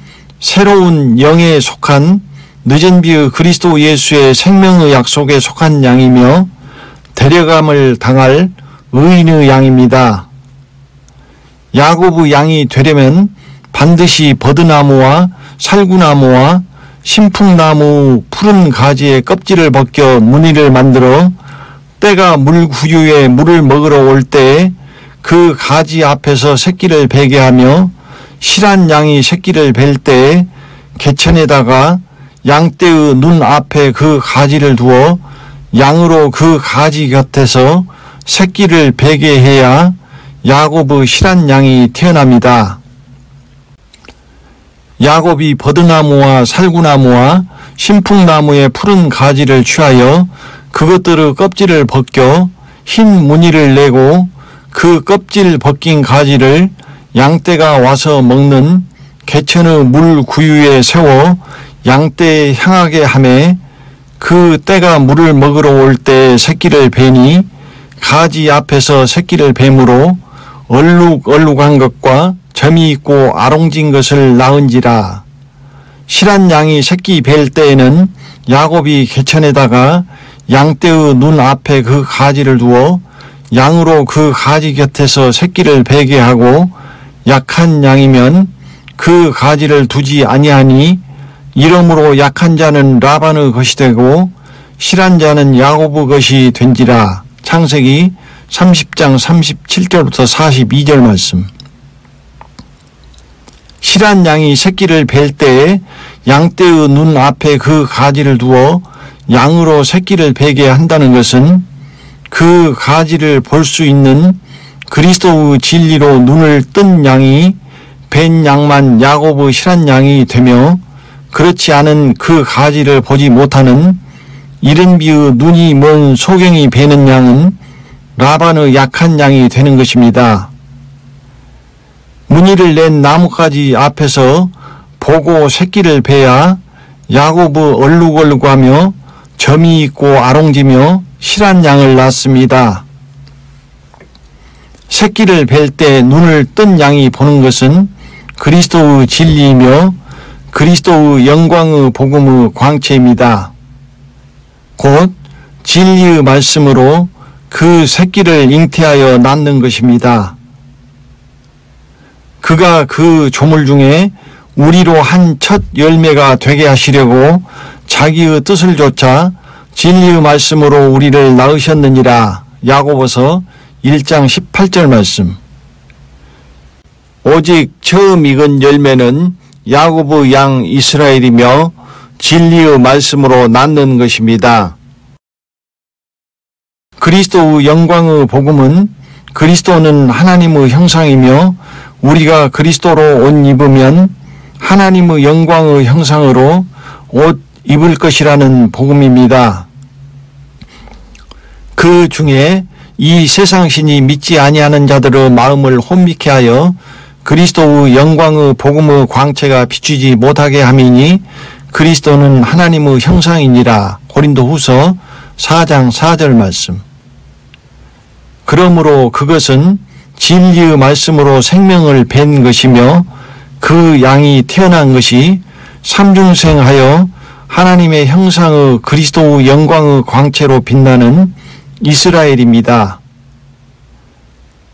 새로운 영에 속한 늦은 비의 그리스도 예수의 생명의 약속에 속한 양이며 데려감을 당할 의인의 양입니다. 야곱의 양이 되려면 반드시 버드나무와 살구나무와 신풍나무 푸른 가지의 껍질을 벗겨 무늬를 만들어 때가 물구유에 물을 먹으러 올 때에 그 가지 앞에서 새끼를 베게 하며 실한 양이 새끼를 벨 때에 개천에다가 양떼의 눈 앞에 그 가지를 두어 양으로 그 가지 곁에서 새끼를 베게 해야 야곱의 실한 양이 태어납니다. 야곱이 버드나무와 살구나무와 신풍나무의 푸른 가지를 취하여 그것들의 껍질을 벗겨 흰 무늬를 내고 그 껍질 벗긴 가지를 양떼가 와서 먹는 개천의 물 구유에 세워 양떼에 향하게 하매 그 떼가 물을 먹으러 올 때 새끼를 베니 가지 앞에서 새끼를 뱀으로 얼룩얼룩한 것과 점이 있고 아롱진 것을 낳은지라. 실한 양이 새끼 뵐 때에는 야곱이 개천에다가 양떼의 눈 앞에 그 가지를 두어 양으로 그 가지 곁에서 새끼를 베게 하고 약한 양이면 그 가지를 두지 아니하니 이러므로 약한 자는 라반의 것이 되고 실한 자는 야곱의 것이 된지라. 창세기 30장 37절부터 42절 말씀. 실한 양이 새끼를 뵐 때에 양떼의 눈 앞에 그 가지를 두어 양으로 새끼를 베게 한다는 것은 그 가지를 볼 수 있는 그리스도의 진리로 눈을 뜬 양이 벤 양만 야곱의 실한 양이 되며 그렇지 않은 그 가지를 보지 못하는 이른 비의 눈이 먼 소경이 베는 양은 라반의 약한 양이 되는 것입니다. 무늬를 낸 나뭇가지 앞에서 보고 새끼를 베야 야곱의 얼룩얼룩하며 점이 있고 아롱지며 실한 양을 낳습니다. 새끼를 뵐 때 눈을 뜬 양이 보는 것은 그리스도의 진리이며 그리스도의 영광의 복음의 광채입니다. 곧 진리의 말씀으로 그 새끼를 잉태하여 낳는 것입니다. 그가 그 조물 중에 우리로 한 첫 열매가 되게 하시려고 자기의 뜻을 좇아 진리의 말씀으로 우리를 낳으셨느니라. 야고보서 1장 18절 말씀. 오직 처음 익은 열매는 야곱의 양 이스라엘이며 진리의 말씀으로 낳는 것입니다. 그리스도의 영광의 복음은 그리스도는 하나님의 형상이며 우리가 그리스도로 옷 입으면 하나님의 영광의 형상으로 옷 입을 것이라는 복음입니다. 그 중에 이 세상신이 믿지 아니하는 자들의 마음을 혼미케 하여 그리스도의 영광의 복음의 광채가 비추지 못하게 함이니 그리스도는 하나님의 형상이니라. 고린도후서 4장 4절 말씀. 그러므로 그것은 진리의 말씀으로 생명을 뵌 것이며 그 양이 태어난 것이 삼중생하여 하나님의 형상의 그리스도의 영광의 광채로 빛나는 이스라엘입니다.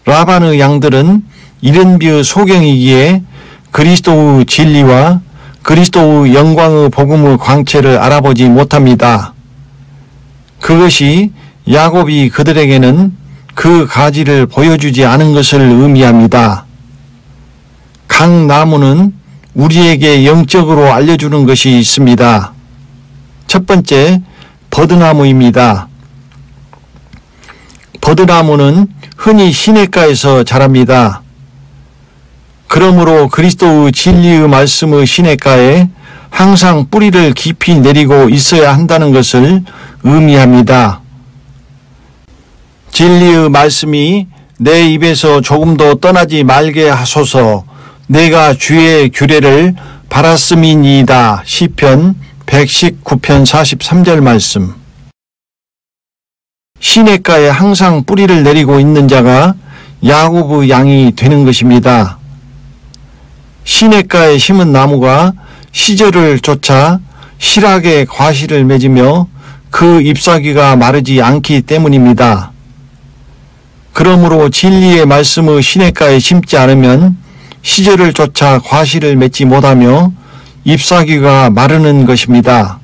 라반의 양들은 이른비의 소경이기에 그리스도의 진리와 그리스도의 영광의 복음의 광채를 알아보지 못합니다. 그것이 야곱이 그들에게는 그 가지를 보여주지 않은 것을 의미합니다. 각 나무는 우리에게 영적으로 알려주는 것이 있습니다. 첫 번째, 버드나무입니다. 버드나무는 흔히 시냇가에서 자랍니다. 그러므로 그리스도의 진리의 말씀의 시냇가에 항상 뿌리를 깊이 내리고 있어야 한다는 것을 의미합니다. 진리의 말씀이 내 입에서 조금도 떠나지 말게 하소서. 내가 주의 규례를 바랐음이니이다. 시편 119편 43절 말씀. 시냇가에 항상 뿌리를 내리고 있는 자가 야곱의 양이 되는 것입니다. 시냇가에 심은 나무가 시절을 쫓아 실하게 과실을 맺으며 그 잎사귀가 마르지 않기 때문입니다. 그러므로 진리의 말씀의 시냇가에 심지 않으면 시절을 쫓아 과실을 맺지 못하며 잎사귀가 마르는 것입니다.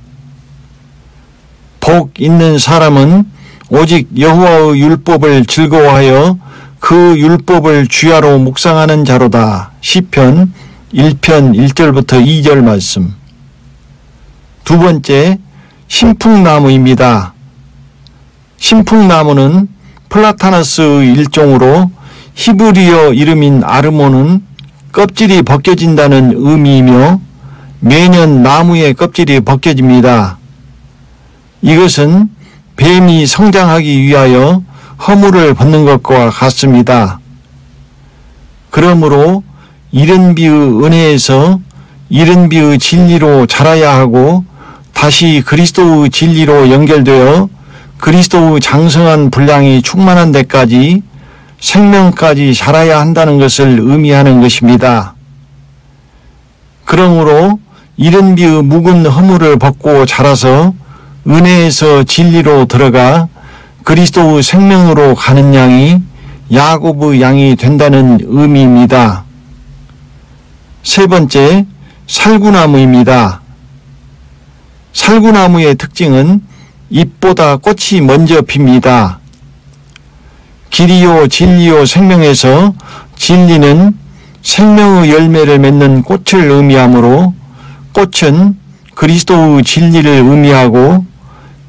복 있는 사람은 오직 여호와의 율법을 즐거워하여 그 율법을 주야로 묵상하는 자로다. 시편 1편 1절부터 2절 말씀. 두 번째, 신풍나무입니다. 신풍나무는 플라타너스의 일종으로 히브리어 이름인 아르몬은 껍질이 벗겨진다는 의미이며 매년 나무의 껍질이 벗겨집니다. 이것은 뱀이 성장하기 위하여 허물을 벗는 것과 같습니다. 그러므로 이른비의 은혜에서 이른비의 진리로 자라야 하고 다시 그리스도의 진리로 연결되어 그리스도의 장성한 분량이 충만한 데까지 생명까지 자라야 한다는 것을 의미하는 것입니다. 그러므로 이른비의 묵은 허물을 벗고 자라서 은혜에서 진리로 들어가 그리스도의 생명으로 가는 양이 야곱의 양이 된다는 의미입니다. 세 번째, 살구나무입니다. 살구나무의 특징은 잎보다 꽃이 먼저 핍니다. 길이요 진리요 생명에서 진리는 생명의 열매를 맺는 꽃을 의미하므로 꽃은 그리스도의 진리를 의미하고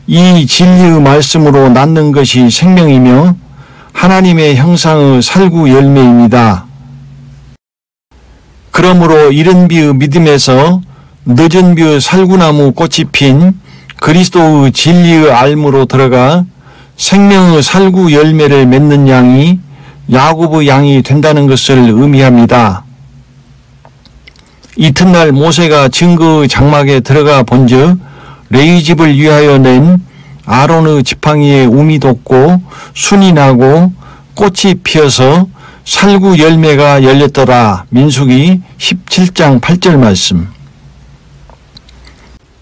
이 진리의 말씀으로 낳는 것이 생명이며 하나님의 형상의 살구 열매입니다. 그러므로 이른비의 믿음에서 늦은비의 살구나무 꽃이 핀 그리스도의 진리의 알무로 들어가 생명의 살구 열매를 맺는 양이 야곱의 양이 된다는 것을 의미합니다. 이튿날 모세가 증거의 장막에 들어가 본즉 레위 집을 위하여 낸 아론의 지팡이에 움이 돋고 순이 나고 꽃이 피어서 살구 열매가 열렸더라. 민수기 17장 8절 말씀.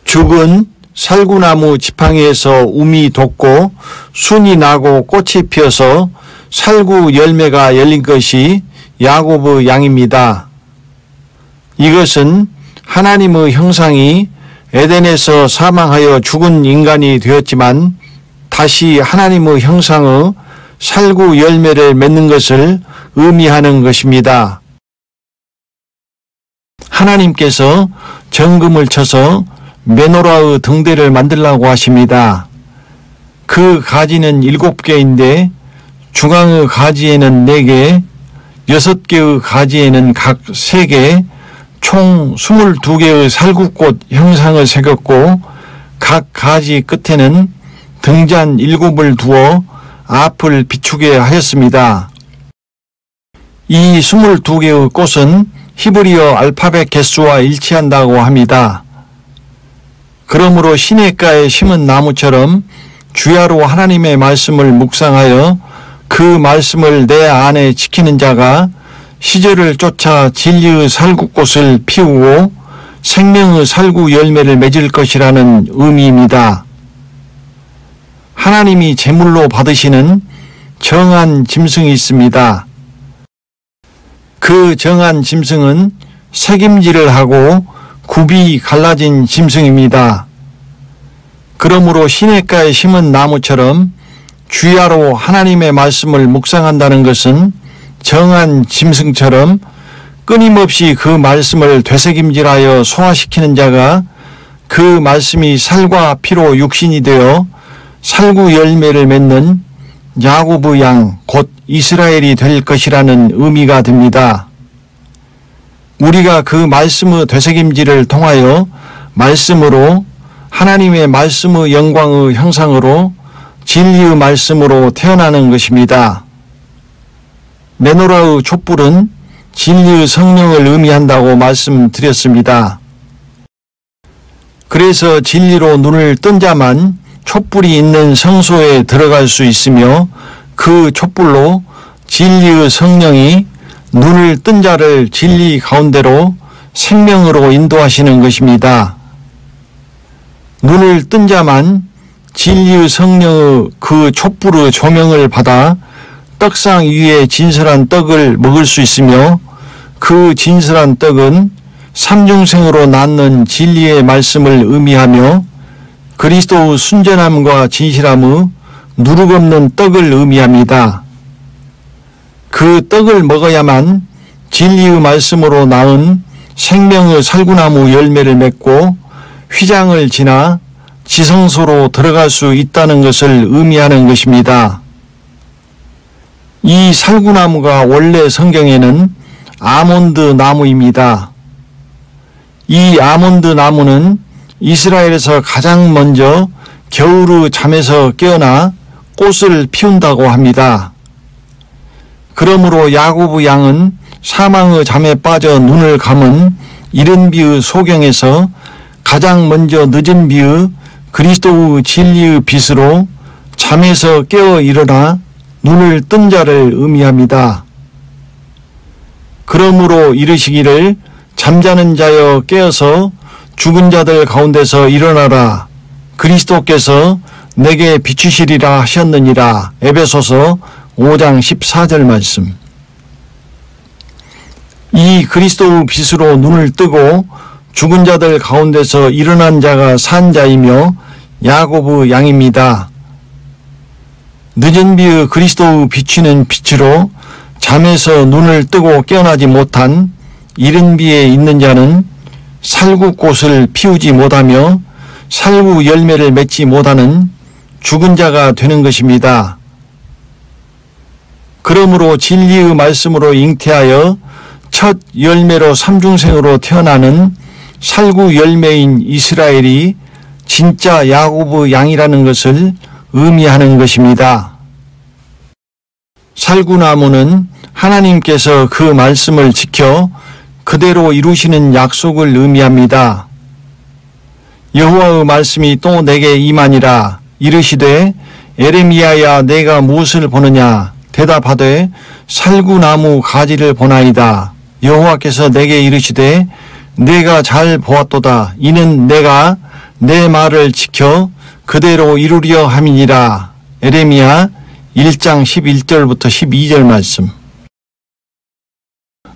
죽은 살구나무 지팡이에서 움이 돋고 순이 나고 꽃이 피어서 살구 열매가 열린 것이 야곱의 양입니다. 이것은 하나님의 형상이 에덴에서 사망하여 죽은 인간이 되었지만 다시 하나님의 형상의 살구 열매를 맺는 것을 의미하는 것입니다. 하나님께서 정금을 쳐서 메노라의 등대를 만들라고 하십니다. 그 가지는 7개인데 중앙의 가지에는 4개, 6개의 가지에는 각 3개, 총 22개의 살구꽃 형상을 새겼고 각 가지 끝에는 등잔 7을 두어 앞을 비추게 하였습니다. 이 22개의 꽃은 히브리어 알파벳 개수와 일치한다고 합니다. 그러므로 시냇가에 심은 나무처럼 주야로 하나님의 말씀을 묵상하여 그 말씀을 내 안에 지키는 자가 시절을 쫓아 진리의 살구꽃을 피우고 생명의 살구 열매를 맺을 것이라는 의미입니다. 하나님이 제물로 받으시는 정한 짐승이 있습니다. 그 정한 짐승은 새김질을 하고 굽이 갈라진 짐승입니다. 그러므로 시냇가에 심은 나무처럼 주야로 하나님의 말씀을 묵상한다는 것은 정한 짐승처럼 끊임없이 그 말씀을 되새김질하여 소화시키는 자가 그 말씀이 살과 피로 육신이 되어 살구 열매를 맺는 야곱의 양 곧 이스라엘이 될 것이라는 의미가 됩니다. 우리가 그 말씀의 되새김질을 통하여 말씀으로 하나님의 말씀의 영광의 형상으로 진리의 말씀으로 태어나는 것입니다. 메노라의 촛불은 진리의 성령을 의미한다고 말씀드렸습니다. 그래서 진리로 눈을 뜬 자만 촛불이 있는 성소에 들어갈 수 있으며 그 촛불로 진리의 성령이 눈을 뜬 자를 진리 가운데로 생명으로 인도하시는 것입니다. 눈을 뜬 자만 진리의 성령의 그 촛불의 조명을 받아 떡상 위에 진설한 떡을 먹을 수 있으며 그 진설한 떡은 삼중생으로 낳는 진리의 말씀을 의미하며 그리스도의 순전함과 진실함의 누룩없는 떡을 의미합니다. 그 떡을 먹어야만 진리의 말씀으로 낳은 생명의 살구나무 열매를 맺고 휘장을 지나 지성소로 들어갈 수 있다는 것을 의미하는 것입니다. 이 살구나무가 원래 성경에는 아몬드 나무입니다. 이 아몬드 나무는 이스라엘에서 가장 먼저 겨울의 잠에서 깨어나 꽃을 피운다고 합니다. 그러므로 야곱의 양은 사망의 잠에 빠져 눈을 감은 이른 비의 소경에서 가장 먼저 늦은 비의 그리스도의 진리의 빛으로 잠에서 깨어 일어나 눈을 뜬 자를 의미합니다. 그러므로 이르시기를 잠자는 자여 깨어서 죽은 자들 가운데서 일어나라. 그리스도께서 내게 비추시리라 하셨느니라. 에베소서 5장 14절 말씀. 이 그리스도의 빛으로 눈을 뜨고 죽은 자들 가운데서 일어난 자가 산 자이며 야곱의 양입니다. 늦은 비의 그리스도의 비추는 빛으로 잠에서 눈을 뜨고 깨어나지 못한 이른 비에 있는 자는 살구꽃을 피우지 못하며 살구 열매를 맺지 못하는 죽은 자가 되는 것입니다. 그러므로 진리의 말씀으로 잉태하여 첫 열매로 삼중생으로 태어나는 살구 열매인 이스라엘이 진짜 야곱의 양이라는 것을 의미하는 것입니다. 살구나무는 하나님께서 그 말씀을 지켜 그대로 이루시는 약속을 의미합니다. 여호와의 말씀이 또 내게 임하니라. 이르시되 에레미야야 내가 무엇을 보느냐. 대답하되 살구나무 가지를 보나이다. 여호와께서 내게 이르시되 내가 잘 보았도다. 이는 내가 내 말을 지켜 그대로 이루려 함이니라. 에레미야 1장 11절부터 12절 말씀.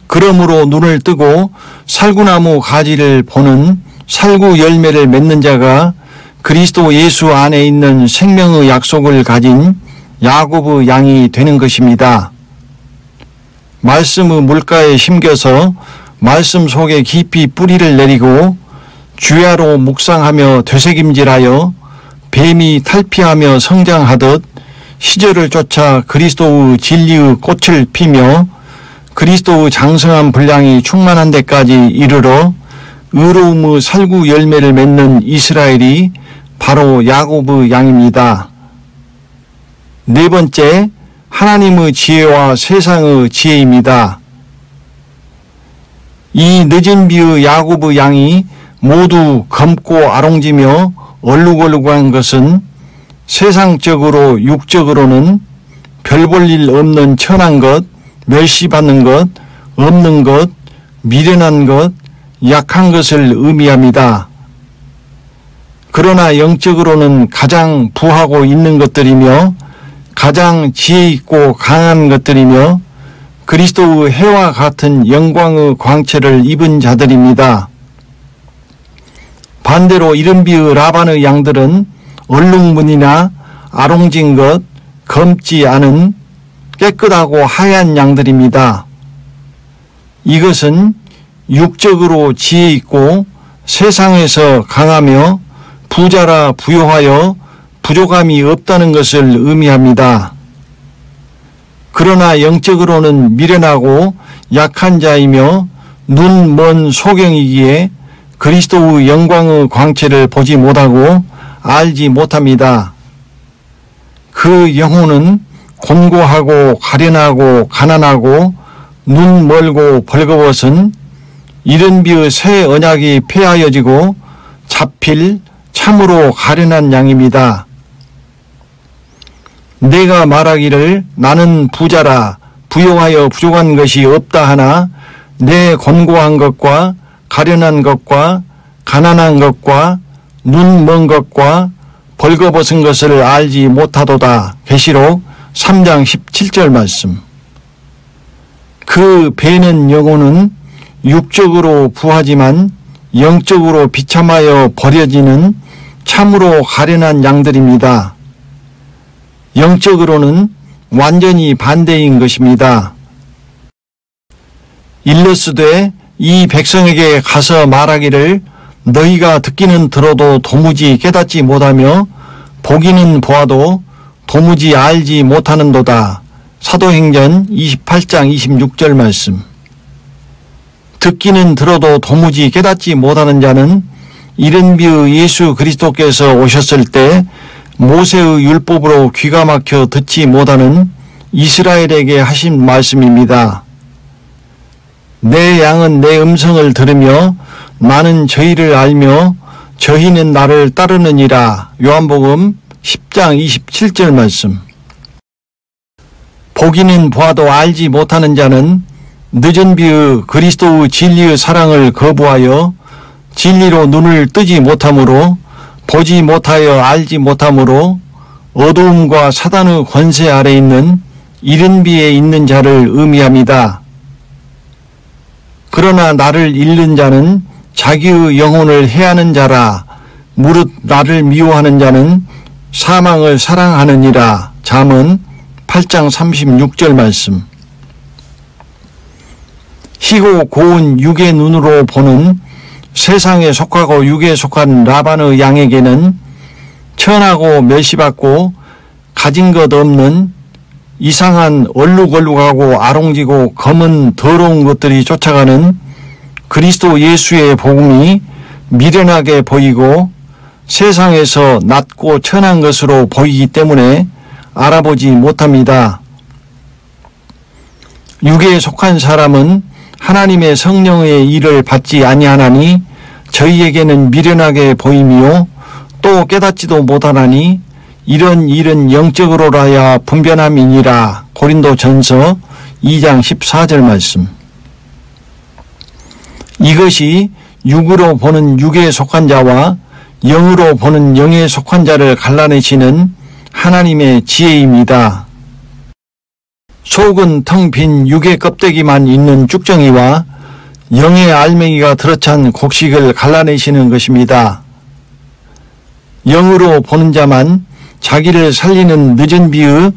그러므로 눈을 뜨고 살구나무 가지를 보는 살구 열매를 맺는 자가 그리스도 예수 안에 있는 생명의 약속을 가진 야곱의 양이 되는 것입니다. 말씀의 물가에 심겨서 말씀 속에 깊이 뿌리를 내리고 주야로 묵상하며 되새김질하여 뱀이 탈피하며 성장하듯 시절을 쫓아 그리스도의 진리의 꽃을 피며 그리스도의 장성한 분량이 충만한 데까지 이르러 의로움의 살구 열매를 맺는 이스라엘이 바로 야곱의 양입니다. 네 번째, 하나님의 지혜와 세상의 지혜입니다. 이 늦은 비의 야곱의 양이 모두 검고 아롱지며 얼룩얼룩한 것은 세상적으로 육적으로는 별 볼 일 없는 천한 것, 멸시받는 것, 없는 것, 미련한 것, 약한 것을 의미합니다. 그러나 영적으로는 가장 부하고 있는 것들이며 가장 지혜 있고 강한 것들이며 그리스도의 해와 같은 영광의 광채를 입은 자들입니다. 반대로 이른비의 라반의 양들은 얼룩무늬나 아롱진 것, 검지 않은 깨끗하고 하얀 양들입니다. 이것은 육적으로 지혜 있고 세상에서 강하며 부자라 부요하여 부족함이 없다는 것을 의미합니다. 그러나 영적으로는 미련하고 약한 자이며 눈 먼 소경이기에 그리스도의 영광의 광채를 보지 못하고 알지 못합니다. 그 영혼은 곤고하고 가련하고 가난하고 눈 멀고 벌거벗은 이른비의 새 언약이 폐하여지고 잡힐 참으로 가련한 양입니다. 내가 말하기를 나는 부자라 부요하여 부족한 것이 없다 하나 내 곤고한 것과 가련한 것과 가난한 것과 눈 먼 것과 벌거벗은 것을 알지 못하도다. 계시록 3장 17절 말씀. 그 배는 영혼은 육적으로 부하지만 영적으로 비참하여 버려지는 참으로 가련한 양들입니다. 영적으로는 완전히 반대인 것입니다. 일러스되 이 백성에게 가서 말하기를 너희가 듣기는 들어도 도무지 깨닫지 못하며 보기는 보아도 도무지 알지 못하는도다. 사도행전 28장 26절 말씀. 듣기는 들어도 도무지 깨닫지 못하는 자는 이른비의 예수 그리스도께서 오셨을 때 모세의 율법으로 귀가 막혀 듣지 못하는 이스라엘에게 하신 말씀입니다. 내 양은 내 음성을 들으며 나는 저희를 알며 저희는 나를 따르느니라. 요한복음 10장 27절 말씀. 보기는 보아도 알지 못하는 자는 늦은 비의 그리스도의 진리의 사랑을 거부하여 진리로 눈을 뜨지 못하므로 보지 못하여 알지 못하므로 어두움과 사단의 권세 아래 있는 이른 비에 있는 자를 의미합니다. 그러나 나를 잃는 자는 자기의 영혼을 해하는 자라. 무릇 나를 미워하는 자는 사망을 사랑하느니라. 잠언 8장 36절 말씀. 희고 고운 육의 눈으로 보는 세상에 속하고 육에 속한 라반의 양에게는 천하고 멸시받고 가진 것 없는 이상한 얼룩얼룩하고 아롱지고 검은 더러운 것들이 쫓아가는 그리스도 예수의 복음이 미련하게 보이고 세상에서 낮고 천한 것으로 보이기 때문에 알아보지 못합니다. 육에 속한 사람은 하나님의 성령의 일을 받지 아니하나니 저희에게는 미련하게 보이며 또 깨닫지도 못하나니 이런 일은 영적으로라야 분변함이니라. 고린도전서 2장 14절 말씀. 이것이 육으로 보는 육에 속한 자와 영으로 보는 영에 속한 자를 갈라내시는 하나님의 지혜입니다. 속은 텅 빈 육의 껍데기만 있는 쭉정이와 영의 알맹이가 들어찬 곡식을 갈라내시는 것입니다. 영으로 보는 자만 자기를 살리는 늦은 비의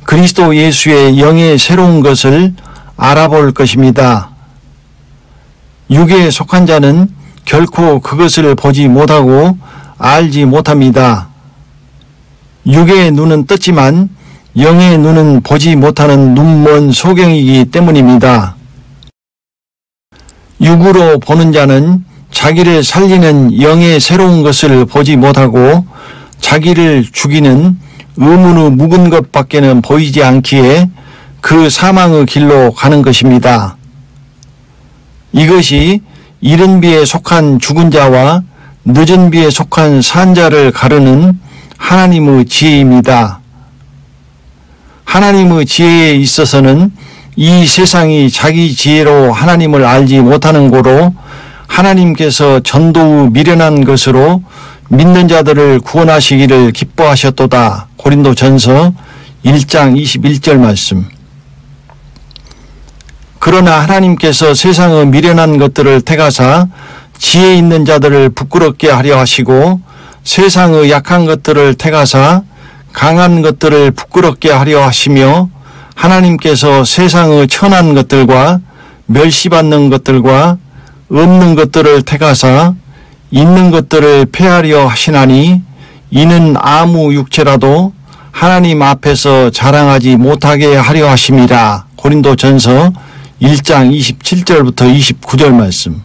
그리스도 예수의 영의 새로운 것을 알아볼 것입니다. 육에 속한 자는 결코 그것을 보지 못하고 알지 못합니다. 육의 눈은 떴지만 영의 눈은 보지 못하는 눈먼 소경이기 때문입니다. 육으로 보는 자는 자기를 살리는 영의 새로운 것을 보지 못하고 자기를 죽이는 의문의 묵은 것밖에는 보이지 않기에 그 사망의 길로 가는 것입니다. 이것이 이른 비에 속한 죽은 자와 늦은 비에 속한 산 자를 가르는 하나님의 지혜입니다. 하나님의 지혜에 있어서는 이 세상이 자기 지혜로 하나님을 알지 못하는 고로 하나님께서 전도의 미련한 것으로 믿는 자들을 구원하시기를 기뻐하셨도다. 고린도전서 1장 21절 말씀. 그러나 하나님께서 세상의 미련한 것들을 택하사 지혜 있는 자들을 부끄럽게 하려 하시고 세상의 약한 것들을 택하사 강한 것들을 부끄럽게 하려 하시며 하나님께서 세상의 천한 것들과 멸시받는 것들과 없는 것들을 택하사 있는 것들을 폐하려 하시나니 이는 아무 육체라도 하나님 앞에서 자랑하지 못하게 하려 하심이라. 고린도전서 1장 27절부터 29절 말씀.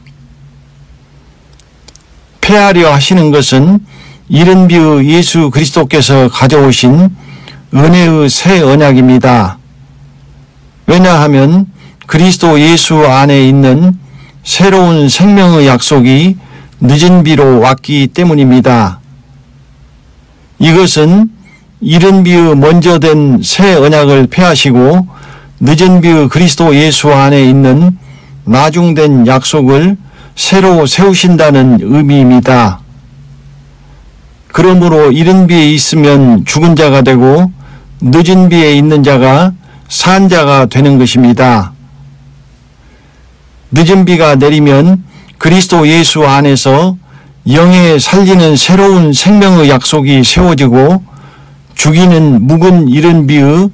폐하려 하시는 것은 이른 비의 예수 그리스도께서 가져오신 은혜의 새 언약입니다. 왜냐하면 그리스도 예수 안에 있는 새로운 생명의 약속이 늦은 비로 왔기 때문입니다. 이것은 이른 비의 먼저 된 새 언약을 폐하시고 늦은 비의 그리스도 예수 안에 있는 나중된 약속을 새로 세우신다는 의미입니다. 그러므로 이른 비에 있으면 죽은 자가 되고 늦은 비에 있는 자가 산 자가 되는 것입니다. 늦은 비가 내리면 그리스도 예수 안에서 영에 살리는 새로운 생명의 약속이 세워지고 죽이는 묵은 이른 비의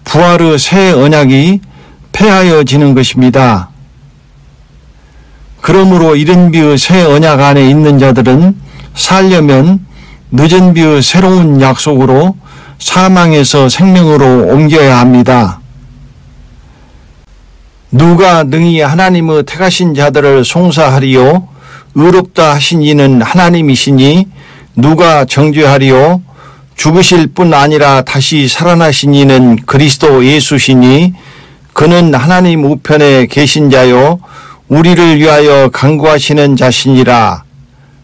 부활의 새 언약이 폐하여지는 것입니다. 그러므로 이른 비의 새 언약 안에 있는 자들은 살려면 늦은 비의 새로운 약속으로 사망에서 생명으로 옮겨야 합니다. 누가 능히 하나님의 택하신 자들을 송사하리요 의롭다 하신 이는 하나님이시니 누가 정죄하리요 죽으실 뿐 아니라 다시 살아나신 이는 그리스도 예수시니 그는 하나님 우편에 계신 자요 우리를 위하여 간구하시는 자시니라.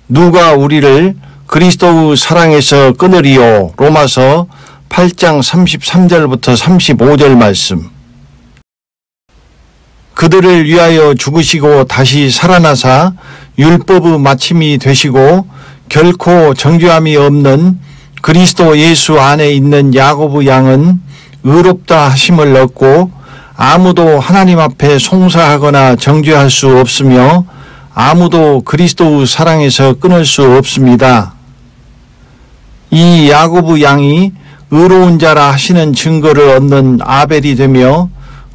누가 우리를 그리스도의 사랑에서 끊으리요. 로마서 8장 33절부터 35절 말씀. 그들을 위하여 죽으시고 다시 살아나사 율법의 마침이 되시고 결코 정죄함이 없는 그리스도 예수 안에 있는 야곱의 양은 의롭다 하심을 얻고 아무도 하나님 앞에 송사하거나 정죄할 수 없으며 아무도 그리스도의 사랑에서 끊을 수 없습니다. 이 야곱의 양이 의로운 자라 하시는 증거를 얻는 아벨이 되며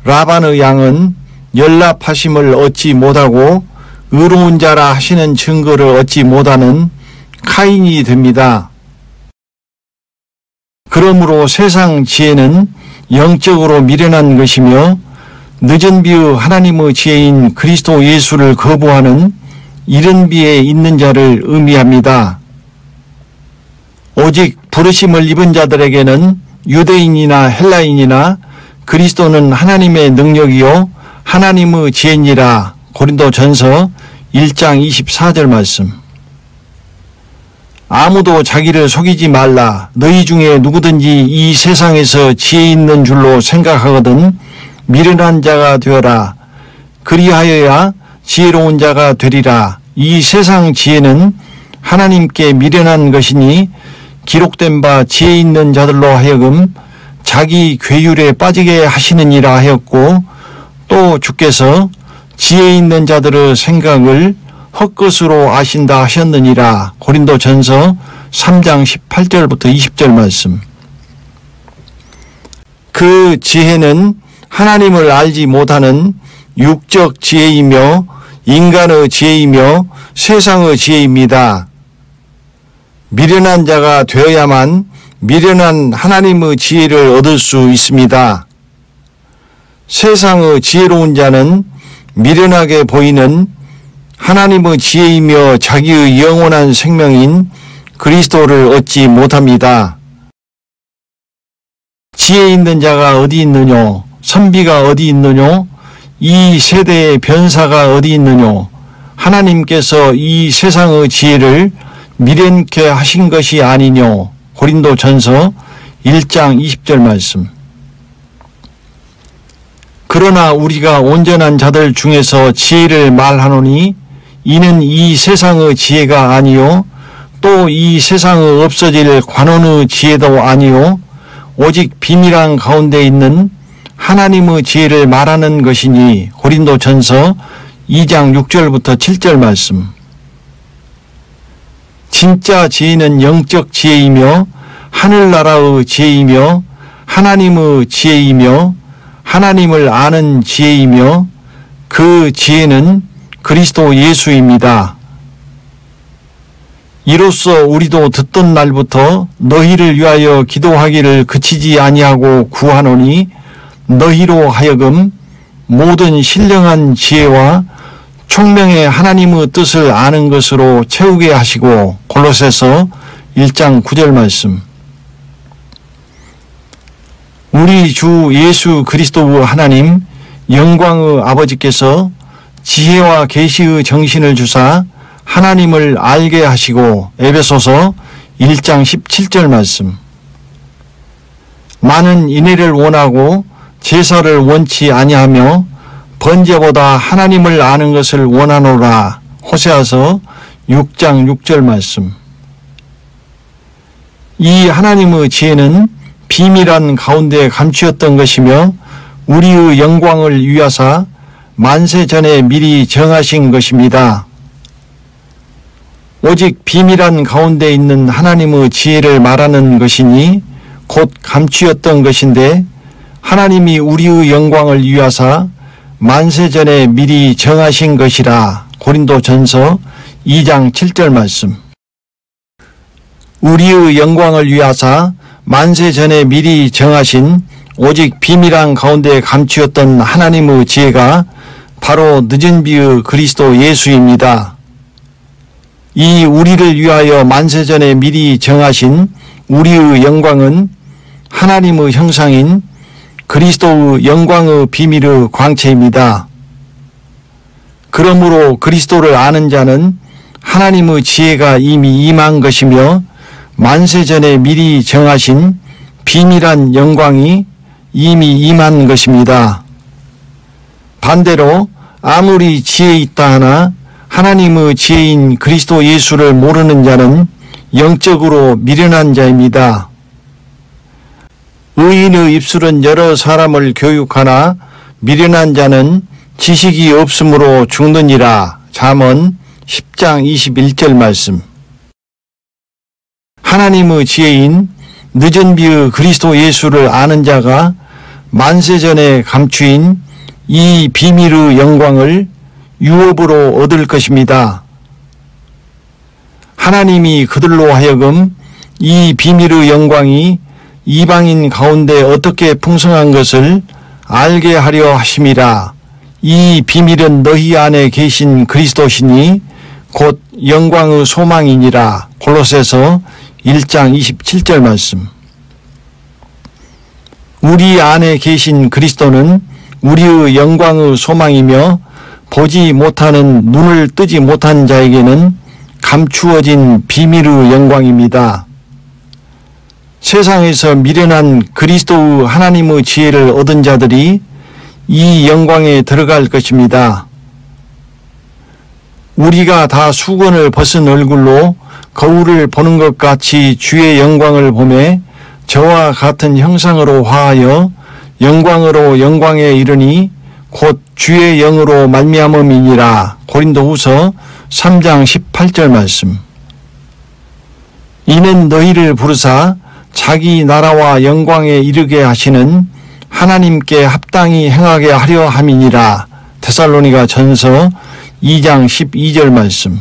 라반의 양은 연락하심을 얻지 못하고 의로운 자라 하시는 증거를 얻지 못하는 카인이 됩니다. 그러므로 세상 지혜는 영적으로 미련한 것이며 늦은 비의 하나님의 지혜인 그리스도 예수를 거부하는 이른 비에 있는 자를 의미합니다. 오직 부르심을 입은 자들에게는 유대인이나 헬라인이나 그리스도는 하나님의 능력이요 하나님의 지혜니라. 고린도전서 1장 24절 말씀. 아무도 자기를 속이지 말라. 너희 중에 누구든지 이 세상에서 지혜 있는 줄로 생각하거든 미련한 자가 되어라. 그리하여야 지혜로운 자가 되리라. 이 세상 지혜는 하나님께 미련한 것이니 기록된 바 지혜 있는 자들로 하여금 자기 괴율에 빠지게 하시느니라 하였고 또 주께서 지혜 있는 자들의 생각을 헛것으로 아신다 하셨느니라. 고린도전서 3장 18절부터 20절 말씀. 그 지혜는 하나님을 알지 못하는 육적 지혜이며 인간의 지혜이며 세상의 지혜입니다. 미련한 자가 되어야만 미련한 하나님의 지혜를 얻을 수 있습니다. 세상의 지혜로운 자는 미련하게 보이는 하나님의 지혜이며 자기의 영원한 생명인 그리스도를 얻지 못합니다. 지혜 있는 자가 어디 있느뇨? 선비가 어디 있느뇨? 이 세대의 변사가 어디 있느뇨? 하나님께서 이 세상의 지혜를 미련케 하신 것이 아니뇨. 고린도전서 1장 20절 말씀. 그러나 우리가 온전한 자들 중에서 지혜를 말하노니 이는 이 세상의 지혜가 아니요 또 이 세상의 없어질 관원의 지혜도 아니요 오직 비밀한 가운데 있는 하나님의 지혜를 말하는 것이니. 고린도전서 2장 6절부터 7절 말씀. 진짜 지혜는 영적 지혜이며 하늘나라의 지혜이며 하나님의 지혜이며 하나님을 아는 지혜이며 그 지혜는 그리스도 예수입니다. 이로써 우리도 듣던 날부터 너희를 위하여 기도하기를 그치지 아니하고 구하노니 너희로 하여금 모든 신령한 지혜와 총명의 하나님의 뜻을 아는 것으로 채우게 하시고. 골로새서 1장 9절 말씀. 우리 주 예수 그리스도의 하나님 영광의 아버지께서 지혜와 계시의 정신을 주사 하나님을 알게 하시고. 에베소서 1장 17절 말씀. 나는 인애를 원하고 제사를 원치 아니하며 번제보다 하나님을 아는 것을 원하노라. 호세아서 6장 6절 말씀. 이 하나님의 지혜는 비밀한 가운데 감추었던 것이며 우리의 영광을 위하사 만세 전에 미리 정하신 것입니다. 오직 비밀한 가운데 있는 하나님의 지혜를 말하는 것이니 곧 감추었던 것인데 하나님이 우리의 영광을 위하사 만세 전에 미리 정하신 것이라. 고린도전서 2장 7절 말씀. 우리의 영광을 위하사 만세 전에 미리 정하신 오직 비밀한 가운데 감추었던 하나님의 지혜가 바로 늦은 비의 그리스도 예수입니다. 이 우리를 위하여 만세 전에 미리 정하신 우리의 영광은 하나님의 형상인 그리스도의 영광의 비밀의 광채입니다. 그러므로 그리스도를 아는 자는 하나님의 지혜가 이미 임한 것이며 만세 전에 미리 정하신 비밀한 영광이 이미 임한 것입니다. 반대로 아무리 지혜 있다 하나 하나님의 지혜인 그리스도 예수를 모르는 자는 영적으로 미련한 자입니다. 의인의 입술은 여러 사람을 교육하나 미련한 자는 지식이 없으므로 죽느니라. 잠언 10장 21절 말씀. 하나님의 지혜인 늦은 비의 그리스도 예수를 아는 자가 만세 전에 감추인 이 비밀의 영광을 유업으로 얻을 것입니다. 하나님이 그들로 하여금 이 비밀의 영광이 이방인 가운데 어떻게 풍성한 것을 알게 하려 하심이라. 이 비밀은 너희 안에 계신 그리스도시니 곧 영광의 소망이니라. 골로새서 1장 27절 말씀. 우리 안에 계신 그리스도는 우리의 영광의 소망이며 보지 못하는 눈을 뜨지 못한 자에게는 감추어진 비밀의 영광입니다. 세상에서 미련한 그리스도의 하나님의 지혜를 얻은 자들이 이 영광에 들어갈 것입니다. 우리가 다 수건을 벗은 얼굴로 거울을 보는 것 같이 주의 영광을 보매 저와 같은 형상으로 화하여 영광으로 영광에 이르니 곧 주의 영으로 말미암음이니라. 고린도후서 3장 18절 말씀. 이는 너희를 부르사 자기 나라와 영광에 이르게 하시는 하나님께 합당히 행하게 하려 함이니라. 데살로니가 전서 2장 12절 말씀.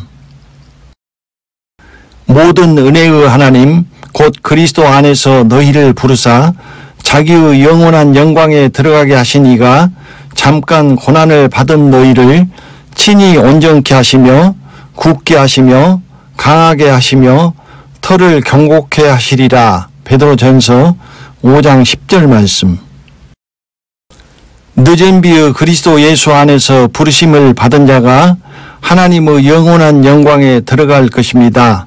모든 은혜의 하나님 곧 그리스도 안에서 너희를 부르사 자기의 영원한 영광에 들어가게 하시니가 잠깐 고난을 받은 너희를 친히 온전케 하시며 굳게 하시며 강하게 하시며 털을 경고케 하시리라. 베드로전서 5장 10절 말씀. 늦은 비의 그리스도 예수 안에서 부르심을 받은 자가 하나님의 영원한 영광에 들어갈 것입니다.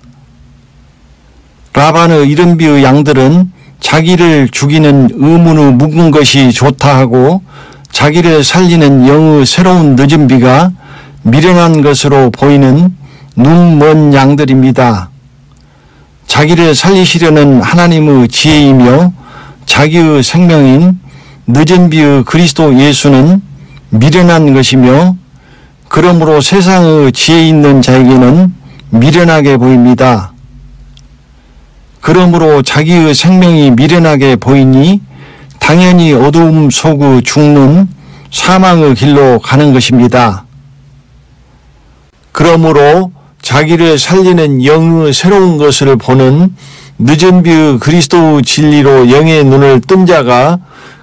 라반의 이른비의 양들은 자기를 죽이는 의문의 묵은 것이 좋다 하고 자기를 살리는 영의 새로운 늦은 비가 미련한 것으로 보이는 눈먼 양들입니다. 자기를 살리시려는 하나님의 지혜이며 자기의 생명인 늦은 비의 그리스도 예수는 미련한 것이며 그러므로 세상의 지혜 있는 자에게는 미련하게 보입니다. 그러므로 자기의 생명이 미련하게 보이니 당연히 어두움 속의 죽는 사망의 길로 가는 것입니다. 그러므로 자기를 살리는 영의 새로운 것을 보는 늦은 비의 그리스도의 진리로 영의 눈을 뜬 자가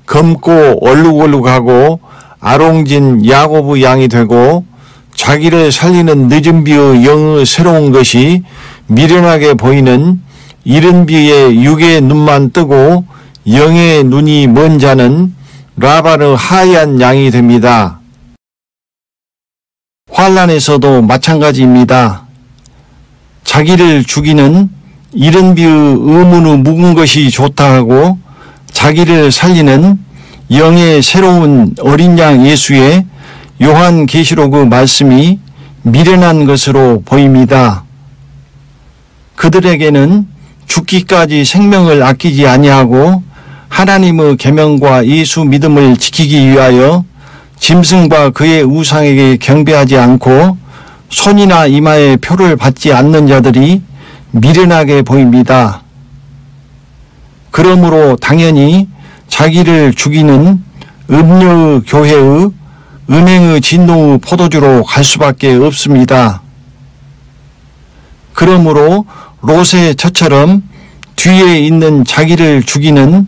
검고 얼룩얼룩하고 아롱진 야곱의 양이 되고 자기를 살리는 늦은 비의 영의 새로운 것이 미련하게 보이는 이른 비의 육의 눈만 뜨고 영의 눈이 먼 자는 라반의 하얀 양이 됩니다. 환난에서도 마찬가지입니다. 자기를 죽이는 이른 비의 의문의 묵은 것이 좋다 하고 자기를 살리는 영의 새로운 어린 양 예수의 요한계시록의 말씀이 미련한 것으로 보입니다. 그들에게는 죽기까지 생명을 아끼지 아니하고 하나님의 계명과 예수 믿음을 지키기 위하여 짐승과 그의 우상에게 경배하지 않고 손이나 이마에 표를 받지 않는 자들이 미련하게 보입니다. 그러므로 당연히 자기를 죽이는 음료의 교회의 은행의 진노의 포도주로 갈 수밖에 없습니다. 그러므로 롯의 처처럼 뒤에 있는 자기를 죽이는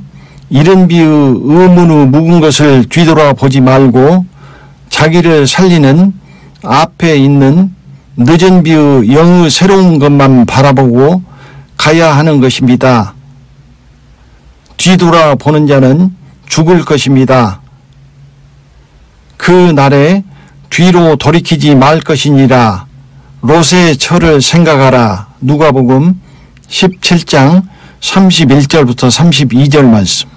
이른 비의 의문의 묵은 것을 뒤돌아보지 말고 자기를 살리는 앞에 있는 늦은 비의 영의 새로운 것만 바라보고 가야 하는 것입니다. 뒤돌아보는 자는 죽을 것입니다. 그 날에 뒤로 돌이키지 말 것이니라. 롯의 처를 생각하라. 누가복음 17장 31절부터 32절 말씀.